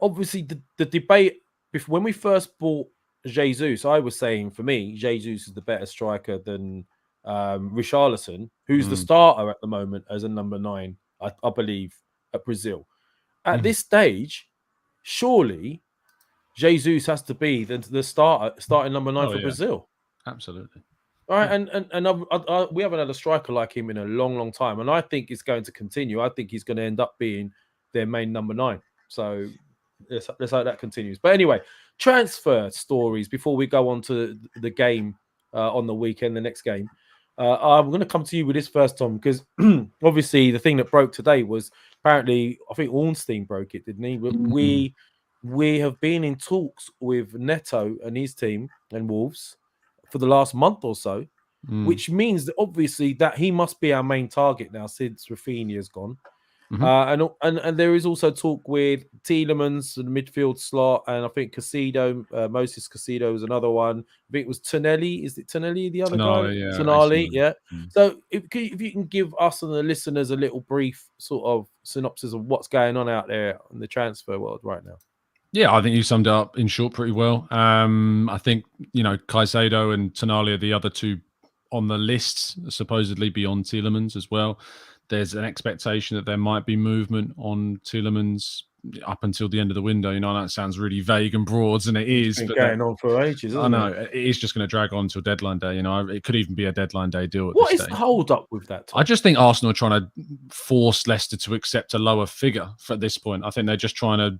obviously the debate, when we first bought Jesus, I was saying, for me, Jesus is the better striker than Richarlison, who's the starter at the moment as a number 9, I believe, at Brazil. At this stage, surely Jesus has to be the starting number 9 for Brazil. Absolutely. All right, and we haven't had a striker like him in a long, long time, and I think it's going to continue. I think he's going to end up being their main number 9. So let's hope that continues. But anyway, transfer stories before we go on to the game on the weekend, the next game. I'm going to come to you with this first, Tom, because obviously the thing that broke today was apparently, I think Ornstein broke it, didn't he? We have been in talks with Neto and his team and Wolves for the last month or so, which means that obviously that he must be our main target now since Rafinha has gone. And there is also talk with Tielemans, the midfield slot, and I think Moses Casido is another one. I think it was Tonelli. Is it Tonelli, the other guy? Yeah, Tonali, yeah. So if you can give us and the listeners a little brief sort of synopsis of what's going on out there in the transfer world right now. Yeah, I think you summed it up in short pretty well. I think, Caicedo and Tonali are the other 2 on the list, supposedly beyond Tielemans as well. There's an expectation that there might be movement on Tielemans up until the end of the window. That sounds really vague and broad, and it is. It's been going on for ages, I know. It is just going to drag on until deadline day. It could even be a deadline day deal at What this is stage. the hold up with that, Tom? I just think Arsenal are trying to force Leicester to accept a lower figure at this point. I think they're just trying to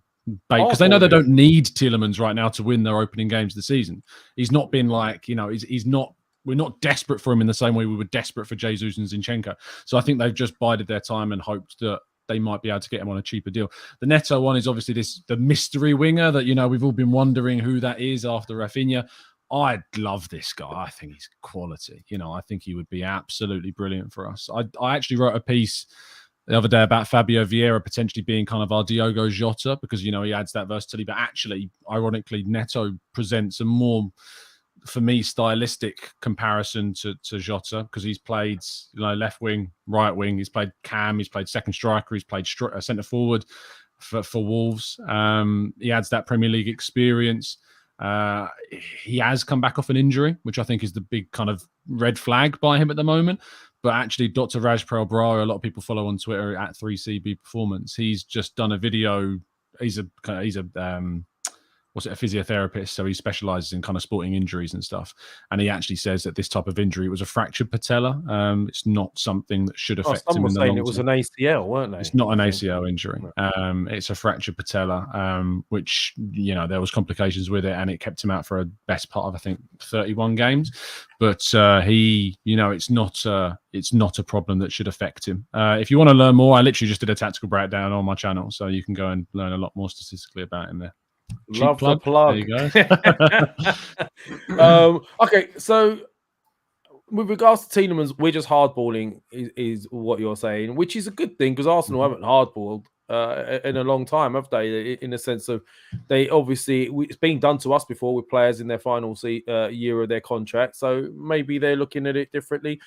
bait, because they know they don't need Tielemans right now to win their opening games of the season. He's not been like, he's not. We're not desperate for him in the same way we were desperate for Jesus and Zinchenko. So I think they've just bided their time and hoped that they might be able to get him on a cheaper deal. The Neto one is obviously the mystery winger that, we've all been wondering who that is after Rafinha. I love this guy. I think he's quality. I think he would be absolutely brilliant for us. I actually wrote a piece the other day about Fabio Vieira potentially being kind of our Diogo Jota, because, he adds that versatility. But actually, ironically, Neto presents a more, for me, stylistic comparison to Jota, because he's played left wing, right wing, he's played cam, he's played second striker, he's played centre forward for Wolves. He adds that Premier League experience. He has come back off an injury, which I think is the big kind of red flag by him at the moment. But actually, Dr. Raj Prelbrara, a lot of people follow on Twitter at 3CB Performance. He's just done a video. He's a physiotherapist, so he specializes in kind of sporting injuries and stuff. And he actually says that this type of injury was a fractured patella. It's not something that should affect him. Some were saying it was an ACL, weren't they? It's not an ACL injury. It's a fractured patella, which, there was complications with it, and it kept him out for a best part of, I think, 31 games. But it's not a problem that should affect him. If you want to learn more, I literally just did a tactical breakdown on my channel, so you can go and learn a lot more statistically about him there. Love the plug. plug. There you go. Okay, so with regards to Tielemans, we're just hardballing, is what you're saying, which is a good thing because Arsenal haven't hardballed in a long time, have they? In the sense of they obviously, it's been done to us before with players in their final year of their contract, so maybe they're looking at it differently.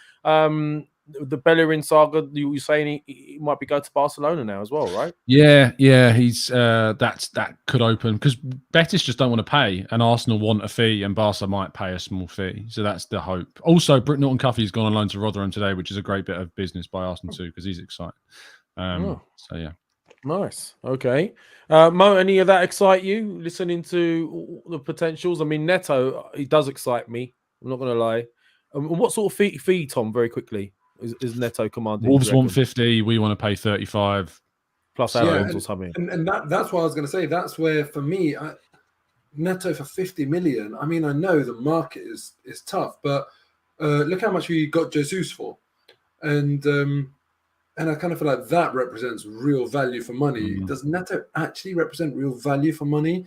The Bellerin saga, you were saying he might be going to Barcelona now as well, right? Yeah, he's that could open because Betis just don't want to pay, and Arsenal want a fee, and Barca might pay a small fee, so that's the hope. Also, Britt Norton-Cuffy's gone on loan to Rotherham today, which is a great bit of business by Arsenal too, because he's excited. So yeah, nice. Okay, Mo, any of that excite you? Listening to the potentials. I mean, Neto, he does excite me. I'm not going to lie. What sort of fee, Tom? Very quickly. Is Neto commanding? Wolves want 50. We want to pay 35 plus add-ons or something. And that's what I was going to say. That's where, for me, Neto for 50 million. I mean, I know the market is tough, but look how much we got Jesus for, and I kind of feel like that represents real value for money. Does Neto actually represent real value for money?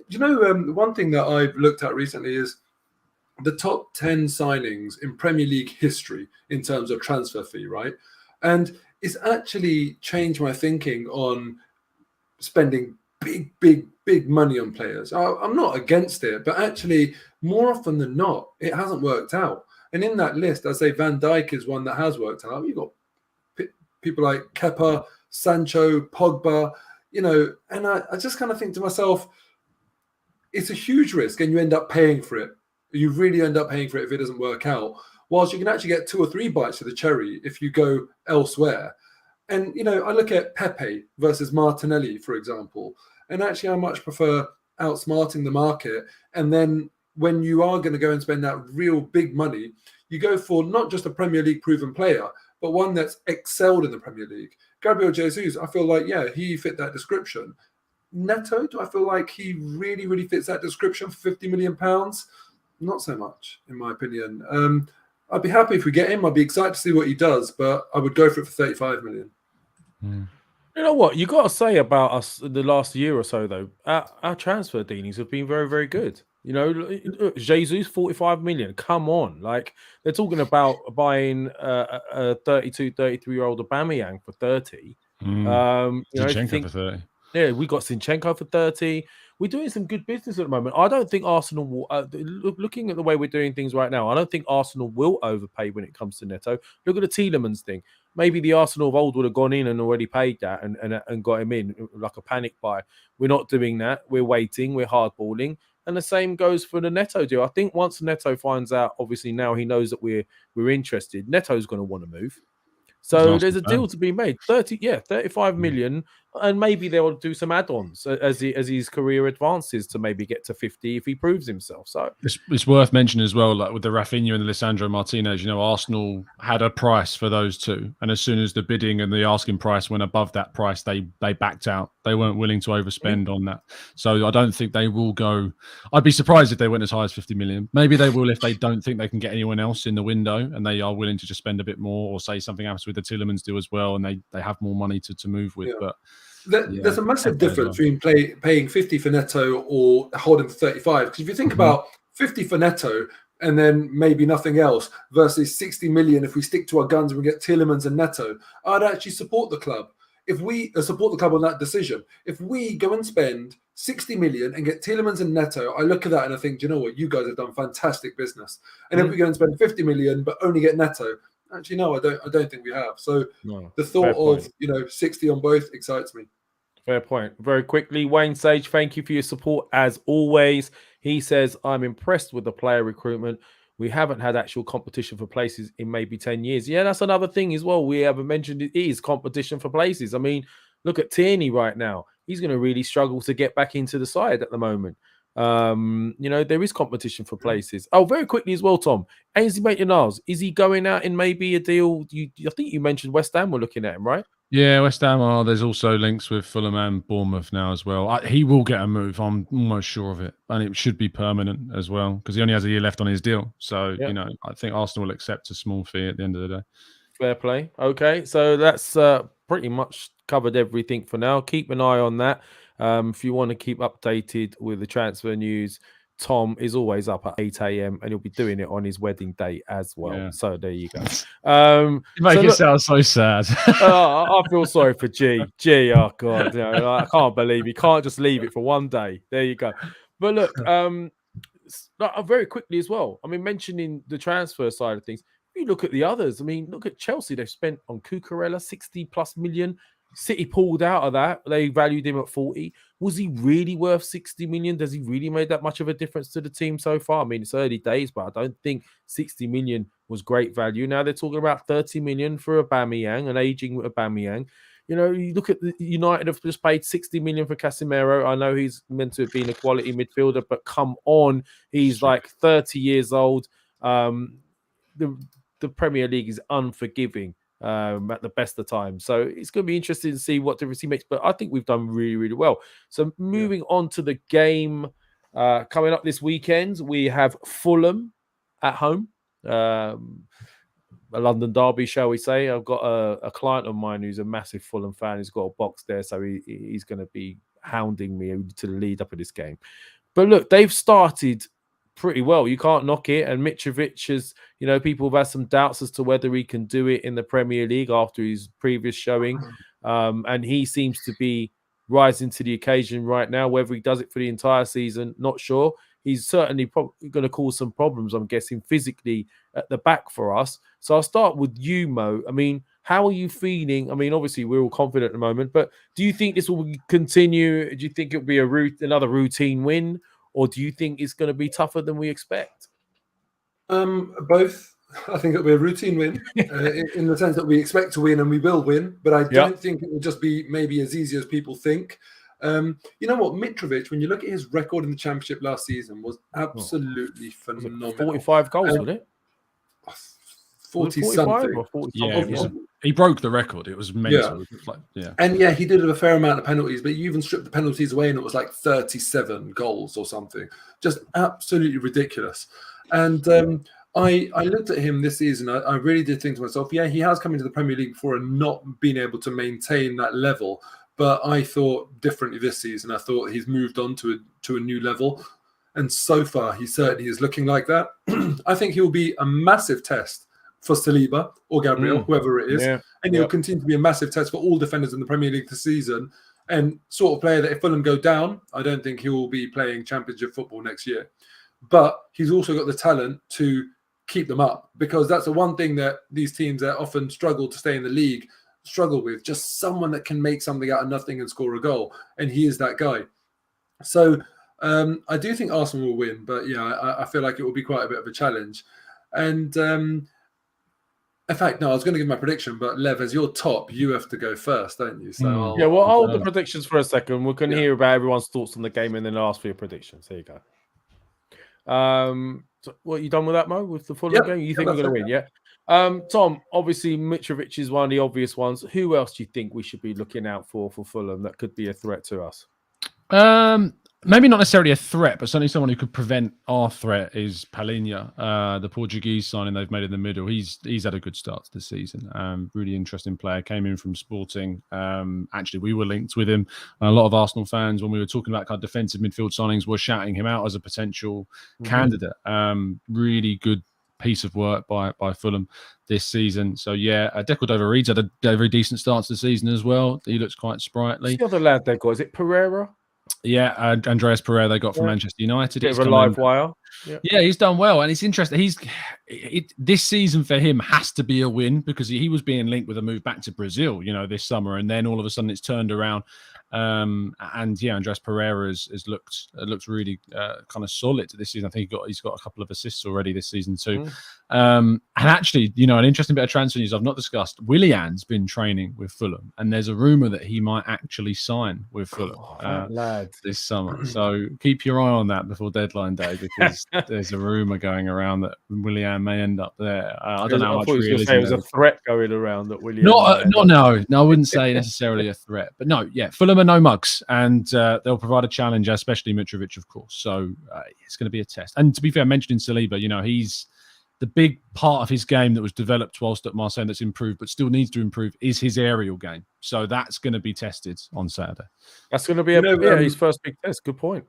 You know, one thing that I've looked at recently is the top 10 signings in Premier League history in terms of transfer fee, right? And it's actually changed my thinking on spending big money on players. I'm not against it, but actually, more often than not, it hasn't worked out. And in that list, I'd say Van Dijk is one that has worked out. You've got people like Kepa, Sancho, Pogba, you know, and I just kind of think to myself, it's a huge risk and you end up paying for it. You really end up paying for it if it doesn't work out. Whilst you can actually get 2 or 3 bites of the cherry if you go elsewhere. And, you know, I look at Pepe versus Martinelli, for example, and actually I much prefer outsmarting the market. And then when you are going to go and spend that real big money, you go for not just a Premier League proven player, but one that's excelled in the Premier League. Gabriel Jesus, I feel like, yeah, he fit that description. Neto, do I feel like he really fits that description for £50 million? Not so much, in my opinion. I'd be happy if we get him. I'd be excited to see what he does, but I would go for it for 35 million. You know what? You got to say about us the last year or so, though. Our transfer dealings have been very good. You know, Jesus, 45 million. Come on. Like, they're talking about buying a 32, 33-year-old Aubameyang for 30. Zinchenko for 30. Yeah, we got Zinchenko for 30. We're doing some good business at the moment. I don't think Arsenal will, looking at the way we're doing things right now, I don't think Arsenal will overpay when it comes to Neto. Look at the Tielemans thing. Maybe the Arsenal of old would have gone in and already paid that and got him in like a panic buy. We're not doing that. We're waiting. We're hardballing. And the same goes for the Neto deal. I think once Neto finds out, obviously now he knows that we're interested, Neto's going to want to move. So there's a deal to be made. 35 million, and maybe they'll do some add-ons as his career advances to maybe get to 50 if he proves himself. So it's worth mentioning as well, like with the Rafinha and the Lisandro Martinez, you know, Arsenal had a price for those two, and as soon as the bidding and the asking price went above that price, they backed out. They weren't willing to overspend on that. So I don't think they will go. I'd be surprised if they went as high as 50 million. Maybe they will if they don't think they can get anyone else in the window and they are willing to just spend a bit more, or say something else with the Tielemans deal as well, and they have more money to move with. Yeah. But there's a massive difference between paying 50 for Neto or holding for 35. Because if you think about 50 for Neto and then maybe nothing else versus 60 million if we stick to our guns and we get Tielemans and Neto, I'd actually support the club. If we support the club on that decision, if we go and spend 60 million and get Tielemans and Neto, I look at that and I think, do you know what? You guys have done fantastic business. And if we go and spend 50 million but only get Neto, actually, no, I don't think we have. So the thought of 60 on both excites me. Fair point. Very quickly, Wayne Sage, thank you for your support as always. He says, I'm impressed with the player recruitment. We haven't had actual competition for places in maybe 10 years. Yeah, that's another thing as well. We haven't mentioned it is competition for places. I mean, look at Tierney right now. He's going to really struggle to get back into the side at the moment. There is competition for places. Oh, very quickly as well, Tom. Ainsley Maitland-Niles, is he going out in maybe a deal? I think you mentioned West Ham were looking at him, right? Yeah, West Ham are. There's also links with Fulham and Bournemouth now as well. He will get a move. I'm almost sure of it. And it should be permanent as well because he only has a year left on his deal. So, I think Arsenal will accept a small fee at the end of the day. Fair play. Okay, so that's pretty much covered everything for now. Keep an eye on that. If you want to keep updated with the transfer news, Tom is always up at 8 a.m. and he'll be doing it on his wedding day as well. Yeah. So there you go. You make it sound so sad. I feel sorry for G. Oh God, I can't believe he can't just leave it for one day. There you go. But look, very quickly as well. I mean, mentioning the transfer side of things, if you look at the others, I mean, look at Chelsea. They've spent on Cucurella 60+ million. City pulled out of that. They valued him at 40. Was he really worth 60 million? Does he really make that much of a difference to the team so far? I mean, it's early days, but I don't think 60 million was great value. Now they're talking about 30 million for Aubameyang, an aging Aubameyang. You know, you look at the United have just paid 60 million for Casemiro. I know he's meant to have been a quality midfielder, but come on, he's like 30 years old. The Premier League is unforgiving at the best of times. So it's going to be interesting to see what difference he makes. But I think we've done really, really well. So moving on to the game coming up this weekend, we have Fulham at home. A London derby, shall we say. I've got a client of mine who's a massive Fulham fan. He's got a box there, so he's going to be hounding me to the lead up of this game. But look, they've started pretty well. You can't knock it. And Mitrovic has, people have had some doubts as to whether he can do it in the Premier League after his previous showing. And he seems to be rising to the occasion right now. Whether he does it for the entire season, not sure. He's certainly probably going to cause some problems, I'm guessing, physically at the back for us. So I'll start with you, Mo. I mean, how are you feeling? I mean, obviously, we're all confident at the moment, but do you think this will continue? Do you think it'll be another routine win? Or do you think it's going to be tougher than we expect? Both. I think it'll be a routine win in the sense that we expect to win and we will win. But I don't think it will just be maybe as easy as people think. You know what? Mitrovic, when you look at his record in the Championship last season, was absolutely phenomenal. 45 goals, wasn't it? 40 something. Or 40 something. He broke the record. It was mental. And he did a fair amount of penalties, but you even stripped the penalties away and it was like 37 goals or something. Just absolutely ridiculous. And I looked at him this season. I really did think to myself, he has come into the Premier League before and not been able to maintain that level. But I thought differently this season. I thought he's moved on to a new level. And so far, he certainly is looking like that. I think he will be a massive test for Saliba or Gabriel, whoever it is. And he'll continue to be a massive test for all defenders in the Premier League this season. And sort of player that if Fulham go down, I don't think he will be playing Championship football next year. But he's also got the talent to keep them up, because that's the one thing that these teams that often struggle to stay in the league struggle with, just someone that can make something out of nothing and score a goal, and he is that guy. So I do think Arsenal will win, but I feel like it will be quite a bit of a challenge. And in fact, no, I was going to give my prediction, but Lev, as your top, you have to go first, don't you? So we'll hold the predictions for a second. We're going to hear about everyone's thoughts on the game and then ask for your predictions. There you go. So what, you done with that, Mo, with the Fulham game? You think we're going to win, yeah? Tom, obviously Mitrovic is one of the obvious ones. Who else do you think we should be looking out for Fulham that could be a threat to us? Maybe not necessarily a threat, but certainly someone who could prevent our threat is Palhinha, the Portuguese signing they've made in the middle. He's had a good start to the season. Really interesting player. Came in from Sporting. Actually, we were linked with him. A lot of Arsenal fans, when we were talking about kind of defensive midfield signings, were shouting him out as a potential candidate. Really good piece of work by Fulham this season. So Decordova-Reid's had a very decent start to the season as well. He looks quite sprightly. The other lad they got, is it Pereira? Yeah, Andreas Pereira they got from Manchester United. Bit of a live wire. Yeah, he's done well, and it's interesting. This season for him has to be a win, because he was being linked with a move back to Brazil, this summer, and then all of a sudden it's turned around. Andreas Pereira has looked really kind of solid this season. I think he's got a couple of assists already this season too. And actually, an interesting bit of transfer news I've not discussed. Willian's been training with Fulham, and there's a rumor that he might actually sign with Fulham this summer. So keep your eye on that before deadline day, because there's a rumor going around that Willian may end up there. I don't know how much realism there was a threat going around that Willian. No, I wouldn't say necessarily a threat, but Fulham are no mugs, and they'll provide a challenge, especially Mitrovic, of course. So it's going to be a test. And to be fair, mentioning Saliba, the big part of his game that was developed whilst at Marseille that's improved, but still needs to improve, is his aerial game. So that's going to be tested on Saturday. That's going to be his first big test. Good point.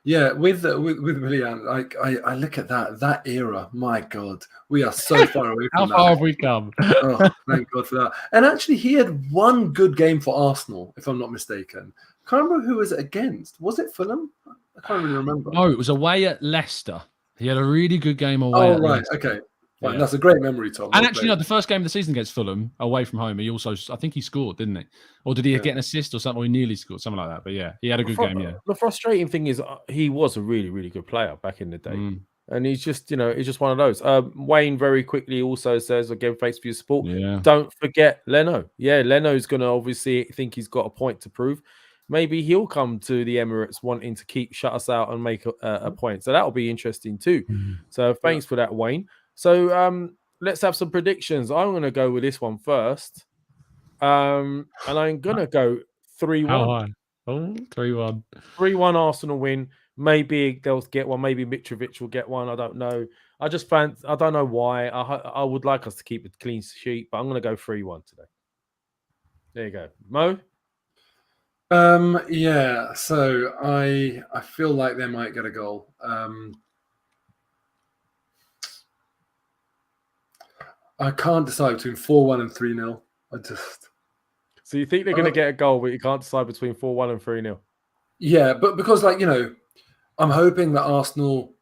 Yeah, with Willian, like I look at that era. My God, we are so far away from How far have we come? Oh, thank God for that. And actually, he had one good game for Arsenal, if I'm not mistaken. Can't remember who was it against. Was it Fulham? I can't really remember. No, it was away at Leicester. He had a really good game away. Oh, right. Leicester. Okay. Fine. Yeah. That's a great memory, Tom. And actually, the first game of the season against Fulham, away from home, he also, I think he scored, didn't he? Or did he get an assist or something? Or he nearly scored, something like that. But yeah, he had a good game, yeah. The frustrating thing is he was a really, really good player back in the day. And he's just, he's just one of those. Wayne very quickly also says, again, thanks for your support. Yeah. Don't forget Leno. Yeah, Leno's going to obviously think he's got a point to prove. Maybe he'll come to the Emirates wanting to shut us out and make a point. So that'll be interesting too. So thanks for that, Wayne. So let's have some predictions. I'm going to go with this one first. And I'm going to go 3-1. How high? Oh, 3-1. 3-1 Arsenal win. Maybe they'll get one. Maybe Mitrovic will get one. I don't know. I don't know why. I would like us to keep a clean sheet, but I'm going to go 3-1 today. There you go. Mo? Yeah, so I feel like they might get a goal. I can't decide between 4-1 and 3-0. So you think they're going to get a goal, but you can't decide between 4-1 and 3-0? Yeah, but because, I'm hoping that Arsenal,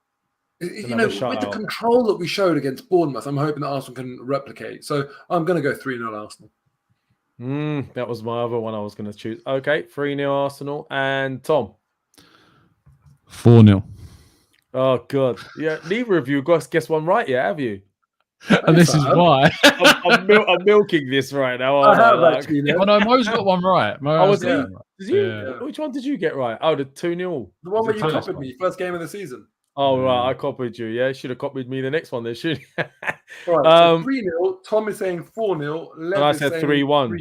with the control that we showed against Bournemouth, I'm hoping that Arsenal can replicate. So I'm going to go 3-0 Arsenal. That was my other one I was going to choose. Okay, 3-0 Arsenal. And Tom? 4-0. Oh, God. Yeah, neither of you guess one right yet, have you? And this is why. I'm milking this right now. I have actually. Oh, no, Mo's got one right. Which one did you get right? Oh, the 2-0. The one where you copied me, first game of the season. Oh, right. I copied you. Yeah, should have copied me the next one. There should. Right. So 3-0. Tom is saying 4-0. And I said 3-1.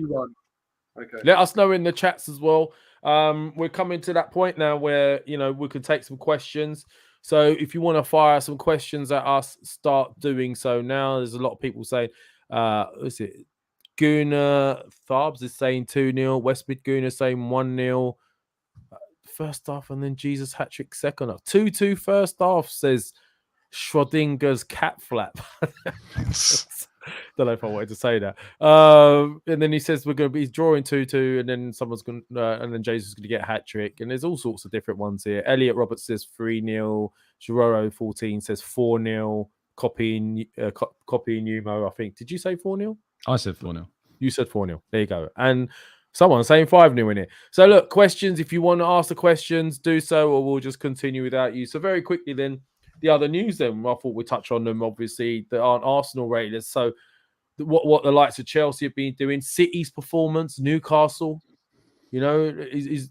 Okay. Let us know in the chats as well. We're coming to that point now where we could take some questions. So if you want to fire some questions at us, start doing so now. There's a lot of people saying, is it Gunnar Tharbs is saying 2-0. West Mid Gunnar saying 1-0. First half, and then Jesus hat-trick second half. 2-2 first half, says Schrodinger's cat flap. Don't know if I wanted to say that. And then he says we're going to be drawing 2-2, and then someone's going and then Jesus is going to get a hat trick. And there's all sorts of different ones here. Elliot Roberts says 3-0. Giroro 14 says 4-0. Copying you, Mo, I think. Did you say 4-0? I said 4-0. You said 4-0. There you go. And someone's saying 5-0 in it. So look, questions. If you want to ask the questions, do so, or we'll just continue without you. So very quickly then. The other news then, I thought we'd touch on them, obviously, that aren't Arsenal related. So what the likes of Chelsea have been doing, City's performance, Newcastle, these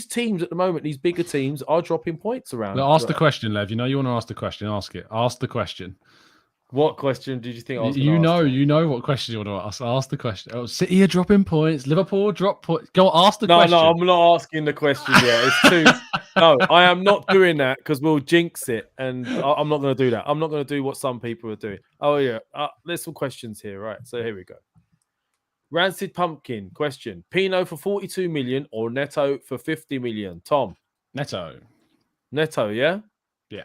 teams at the moment, these bigger teams are dropping points around. Look, ask the question, Lev. You want to ask the question, ask it. Ask the question. What question did you think I was going to ask? You know what question you want to ask. Ask the question. Oh, City are dropping points. Liverpool drop points. Go ask the question. No, I'm not asking the question yet. It's too... No, I am not doing that because we'll jinx it. And I'm not going to do that. I'm not going to do what some people are doing. Oh, yeah. There's some questions here. Right. So here we go. Rancid Pumpkin question. Pino for 42 million or Neto for 50 million? Tom? Neto, yeah? Yeah.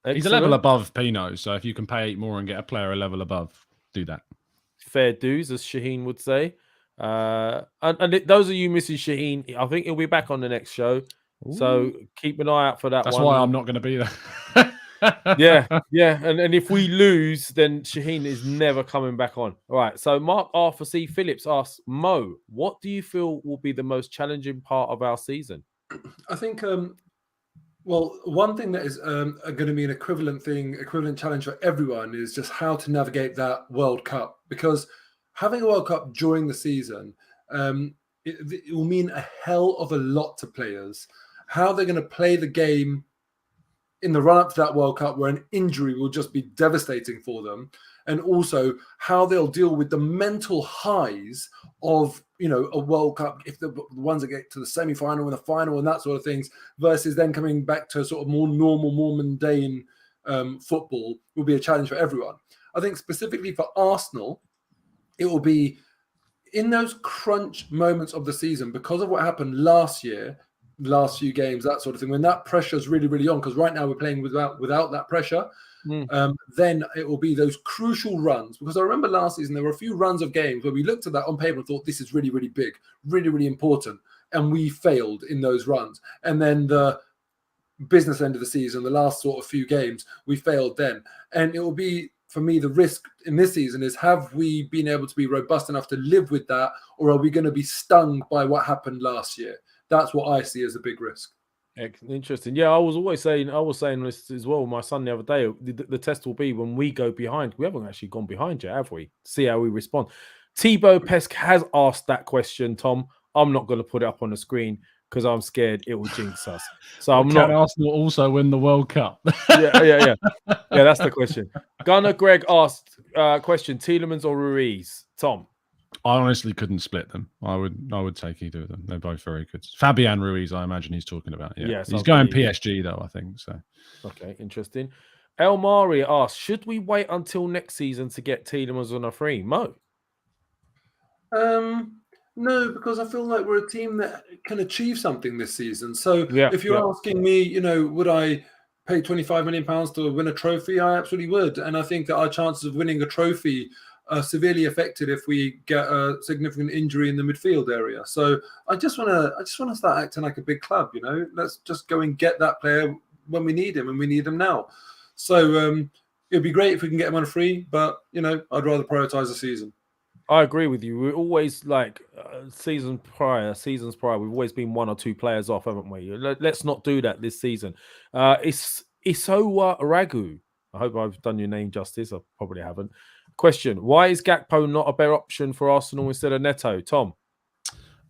Excellent. He's a level above Pino, so if you can pay 8 more and get a player a level above, do that. Fair dues, as Shaheen would say. Those of you missing Shaheen, I think he'll be back on the next show. Ooh. So keep an eye out for that. That's one. Why I'm not going to be there. yeah. And if we lose, then Shaheen is never coming back on. All right. So Mark Arthur C. Phillips asks, Mo, what do you feel will be the most challenging part of our season? I think, one thing that is going to be an equivalent challenge for everyone is just how to navigate that World Cup. Because having a World Cup during the season, it will mean a hell of a lot to players. How they're going to play the game in the run-up to that World Cup, where an injury will just be devastating for them, and also how they'll deal with the mental highs of a World Cup, if the ones that get to the semi-final and the final and that sort of things, versus then coming back to a sort of more normal, more mundane football will be a challenge for everyone. I think specifically for Arsenal, it will be in those crunch moments of the season because of what happened last year, last few games, that sort of thing. When that pressure is really, really on, because right now we're playing without that pressure. Then it will be those crucial runs. Because I remember last season there were a few runs of games where we looked at that on paper and thought this is really, really big, really, really important, and we failed in those runs. And then the business end of the season, the last sort of few games, we failed then. And it will be, for me, the risk in this season is, have we been able to be robust enough to live with that, or are we going to be stung by what happened last year? That's what I see as a big risk. Interesting. Yeah, I was saying this as well. My son the other day, the test will be when we go behind. We haven't actually gone behind yet, have we? See how we respond. Thibaut Pesk has asked that question, Tom. I'm not going to put it up on the screen because I'm scared it will jinx us. So I'm not. Can Arsenal also win the World Cup? Yeah. That's the question. Gunnar Greg asked question: Tielemans or Ruiz? Tom. I honestly couldn't split them. I would take either of them. They're both very good. Fabian Ruiz, I imagine he's talking about. Yeah, yes, he's going PSG though, I think so. Okay, interesting. El Mari asked, should we wait until next season to get Tielemans on a free? Mo? No, because I feel like we're a team that can achieve something this season. So if you're asking me, would I pay £25 million to win a trophy? I absolutely would. And I think that our chances of winning a trophy are severely affected if we get a significant injury in the midfield area. So I just want to start acting like a big club. Let's just go and get that player when we need him, and we need him now. So it'd be great if we can get him on a free, but I'd rather prioritize the season. I agree with you. We're always like seasons prior, we've always been one or two players off, haven't we? Let's not do that this season. Iso Ragu. I hope I've done your name justice. I probably haven't. Question: why is Gakpo not a better option for Arsenal instead of Neto? Tom?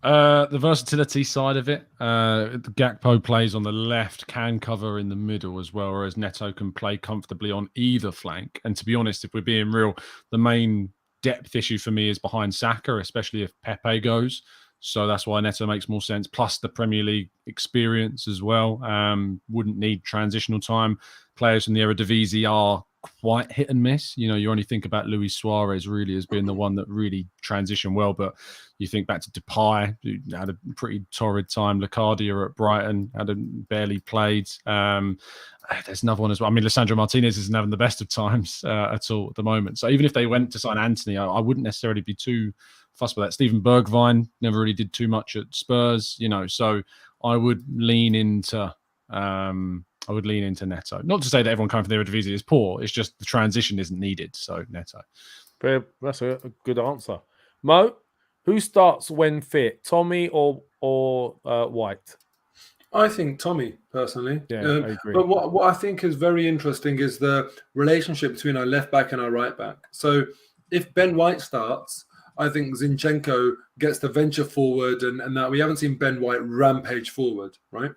The versatility side of it. Gakpo plays on the left, can cover in the middle as well, whereas Neto can play comfortably on either flank. And to be honest, if we're being real, the main depth issue for me is behind Saka, especially if Pepe goes. So that's why Neto makes more sense. Plus the Premier League experience as well. Wouldn't need transitional time. Players from the Eredivisie are quite hit and miss. You only think about Luis Suarez really as being the one that really transitioned well, but you think back to Depay, who had a pretty torrid time. Locadia at Brighton barely played. There's another one as well. I mean, Lisandro Martinez isn't having the best of times at all at the moment. So even if they went to sign Anthony, I wouldn't necessarily be too fussed with that. Steven Bergwijn never really did too much at Spurs, so I would lean into Neto. Not to say that everyone coming from the Eredivisie is poor. It's just the transition isn't needed. So Neto. That's a good answer. Mo, who starts when fit? Tommy or White? I think Tommy, personally. Yeah, I agree. But what I think is very interesting is the relationship between our left back and our right back. So if Ben White starts, I think Zinchenko gets to venture forward, and that we haven't seen Ben White rampage forward, right?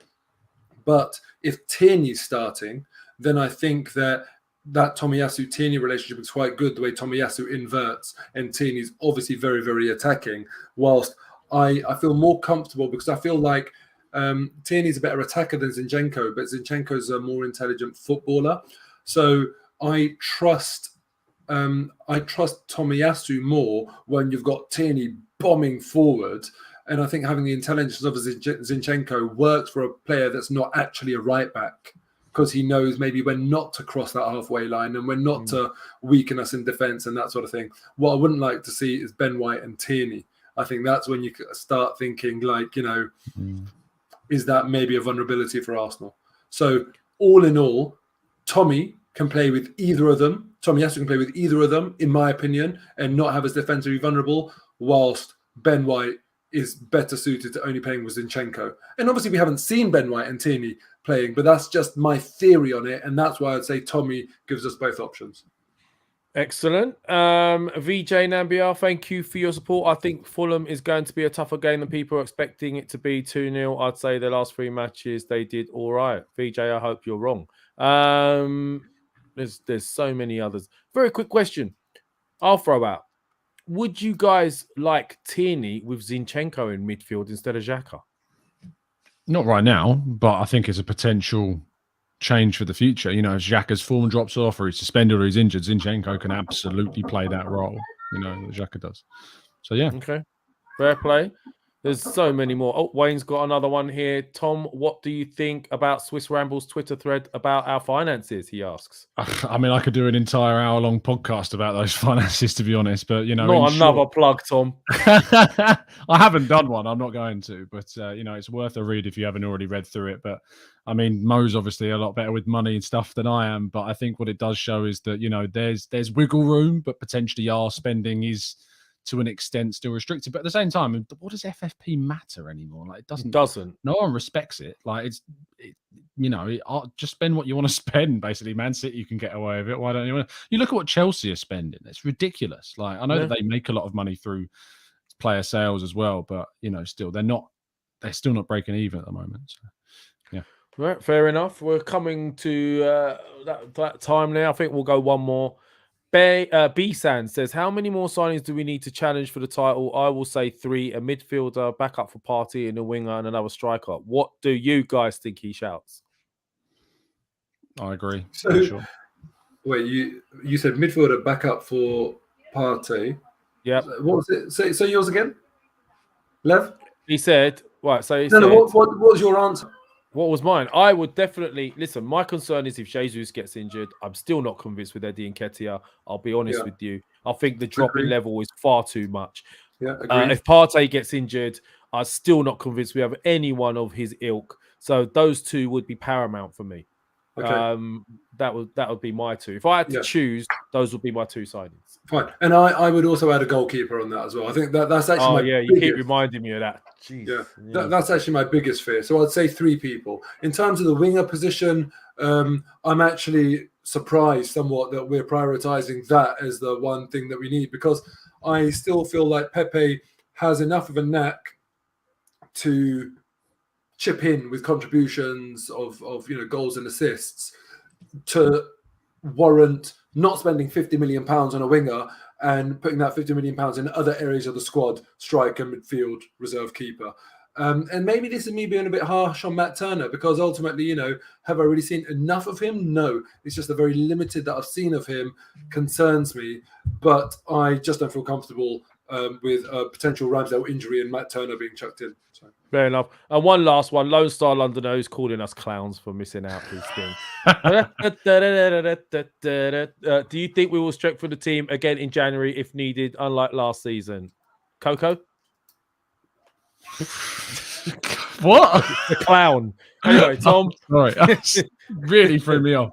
But if Tierney's starting, then I think that Tomiyasu-Tierney relationship is quite good, the way Tomiyasu inverts, and Tierney's obviously very, very attacking, whilst I feel more comfortable because I feel like Tierney's a better attacker than Zinchenko, but Zinchenko's a more intelligent footballer. So I trust Tomiyasu more when you've got Tierney bombing forward. And I think having the intelligence of Zinchenko works for a player that's not actually a right back, because he knows maybe when not to cross that halfway line and when not to weaken us in defence and that sort of thing. What I wouldn't like to see is Ben White and Tierney. I think that's when you start thinking is that maybe a vulnerability for Arsenal? So all in all, Tommy can play with either of them. Tomiyasu can play with either of them, in my opinion, and not have us defensively vulnerable, whilst Ben White is better suited to only playing with Zinchenko. And obviously we haven't seen Ben White and Tierney playing, but that's just my theory on it. And that's why I'd say Tommy gives us both options. Excellent. VJ Nambiar, thank you for your support. I think Fulham is going to be a tougher game than people are expecting it to be 2-0. I'd say the last 3 matches, they did all right. VJ, I hope you're wrong. There's so many others. Very quick question. I'll throw out. Would you guys like Tierney with Zinchenko in midfield instead of Xhaka? Not right now, but I think it's a potential change for the future. You know, as Xhaka's form drops off or he's suspended or he's injured, Zinchenko can absolutely play that role, you know, that Xhaka does. So, yeah. Okay. Fair play. There's so many more. Oh, Wayne's got another one here. Tom, what do you think about Swiss Ramble's Twitter thread about our finances? He asks. I mean, I could do an entire hour-long podcast about those finances, to be honest. But, you know, not another plug, Tom. I haven't done one. I'm not going to. But, you know, it's worth a read if you haven't already read through it. But, I mean, Mo's obviously a lot better with money and stuff than I am. But I think what it does show is that, you know, there's wiggle room, but potentially our spending is, to an extent, still restricted. But at the same time, what does FFP matter anymore? Like, it doesn't. No one respects it. Like, just spend what you want to spend. Basically, Man City, you can get away with it. Why don't you? You look at what Chelsea are spending. It's ridiculous. Like, I know that they make a lot of money through player sales as well, but you know, still they're still not breaking even at the moment. So, yeah. Right, fair enough. We're coming to that time now. I think we'll go one more. B-San says, how many more signings do we need to challenge for the title? I will say 3, a midfielder, backup for Partey, and a winger, and another striker. What do you guys think? He shouts. I agree. So, sure. Wait, you said midfielder, backup for Partey. Yeah. What was it? Say yours again, Lev? He said, right, so what was your answer? What was mine? I would definitely listen. My concern is if Jesus gets injured, I'm still not convinced with Eddie Nketiah. I'll be honest with you. I think the drop in level is far too much. Yeah, agreed. If Partey gets injured, I'm still not convinced we have anyone of his ilk. So those two would be paramount for me. Okay. That would be my 2. If I had to choose, those would be my 2 signings. Fine, and I would also add a goalkeeper on that as well. I think that's actually you keep reminding me of that. Jeez. Yeah. That's actually my biggest fear. So I'd say 3 people. In terms of the winger position, I'm actually surprised somewhat that we're prioritizing that as the one thing that we need, because I still feel like Pepe has enough of a knack to chip in with contributions of goals and assists to warrant not spending £50 million on a winger and putting that £50 million in other areas of the squad, striker, midfield, reserve keeper. And maybe this is me being a bit harsh on Matt Turner, because ultimately, have I really seen enough of him? No, it's just the very limited that I've seen of him concerns me, but I just don't feel comfortable with a potential Ramsdale injury and Matt Turner being chucked in. So. Fair enough. And one last one. Lone Star Londoner who's calling us clowns for missing out his thing. Do you think we will strengthen the team again in January if needed, unlike last season? Coco? What? The clown. Anyway, Tom. Sorry. Really threw me off.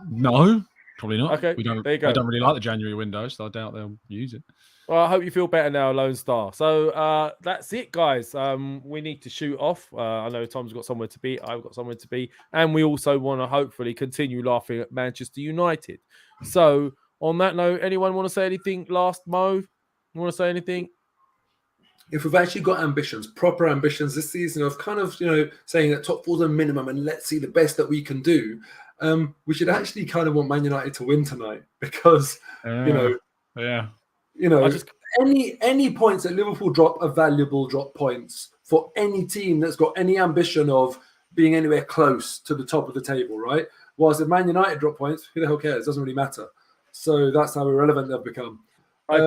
No, probably not. Okay, there you go. I don't really like the January window, so I doubt they'll use it. Well, I hope you feel better now, Lone Star. So that's it, guys. We need to shoot off. I know Tom's got somewhere to be. I've got somewhere to be. And we also want to hopefully continue laughing at Manchester United. So on that note, anyone want to say anything last, Mo? You want to say anything? If we've actually got ambitions, proper ambitions this season of kind of, saying that top 4's a minimum and let's see the best that we can do, we should actually kind of want Man United to win tonight, because, any points that Liverpool drop are valuable drop points for any team that's got any ambition of being anywhere close to the top of the table, right? Whilst if Man United drop points, who the hell cares? It doesn't really matter. So that's how irrelevant they've become. I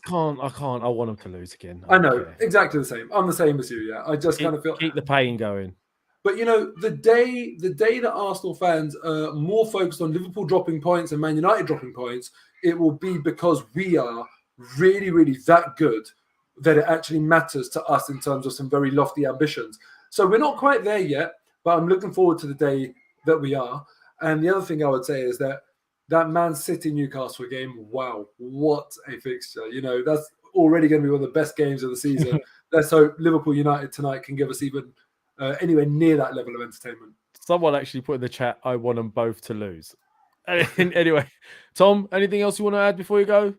can't. I want them to lose again. I know, exactly the same. I'm the same as you, yeah. I just kind of feel... Keep the pain going. But, the day that Arsenal fans are more focused on Liverpool dropping points and Man United dropping points, it will be because we are really, really that good that it actually matters to us in terms of some very lofty ambitions. So we're not quite there yet, but I'm looking forward to the day that we are. And the other thing I would say is that Man City Newcastle game, wow, what a fixture. That's already going to be one of the best games of the season. Let's hope Liverpool United tonight can give us even anywhere near that level of entertainment. Someone actually put in the chat, I want them both to lose. Anyway, Tom, anything else you want to add before you go?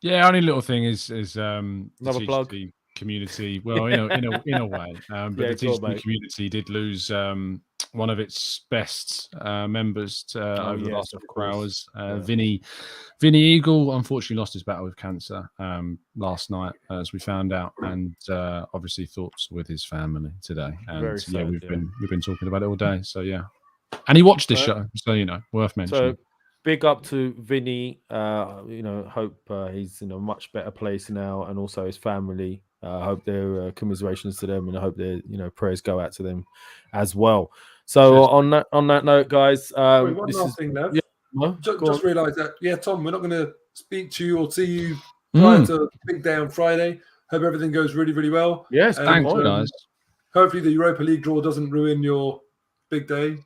Yeah, only little thing is another plug. The community, well, in a way, but the TGT community did lose one of its best members over the last 4 hours. Vinny Eagle unfortunately lost his battle with cancer last night, as we found out, and obviously thoughts with his family today. And we've been talking about it all day. So yeah, And he watched this show, so worth mentioning. So big up to Vinny. Hope he's in a much better place now, and also his family. Hope their commiserations to them, and I hope their prayers go out to them as well. So on that note, guys, one last thing, Nev. Just realised that Tom, we're not going to speak to you or see you prior to the big day on Friday. Hope everything goes really, really well. Yes, thanks, guys. Hopefully the Europa League draw doesn't ruin your big day.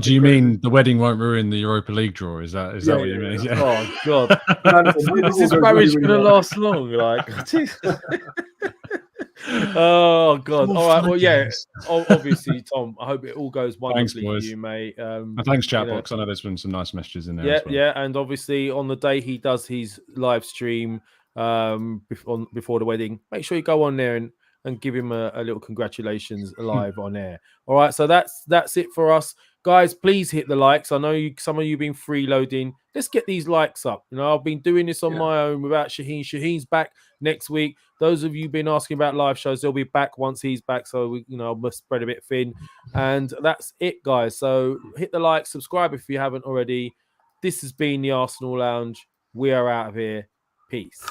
Do you mean the wedding won't ruin the Europa League draw? Is that what you mean? Yeah. Oh God, is this marriage going to last long? Like, oh God. All right. Well, yeah. Obviously, Tom. I hope it all goes wonderfully for you, mate. Thanks, chat box. I know there's been some nice messages in there. Yeah, as well. yeah. And obviously, on the day he does his live stream before the wedding, make sure you go on there and give him a little congratulations live on air. All right, so that's it for us, guys. Please hit the likes. I know some of you been freeloading. Let's get these likes up. I've been doing this on my own without Shaheen. Shaheen's back next week. Those of you been asking about live shows, they'll be back once he's back. So we, I must spread a bit thin, and that's it, guys. So hit the like, subscribe if you haven't already. This has been the Arsenal Lounge. We are out of here. Peace.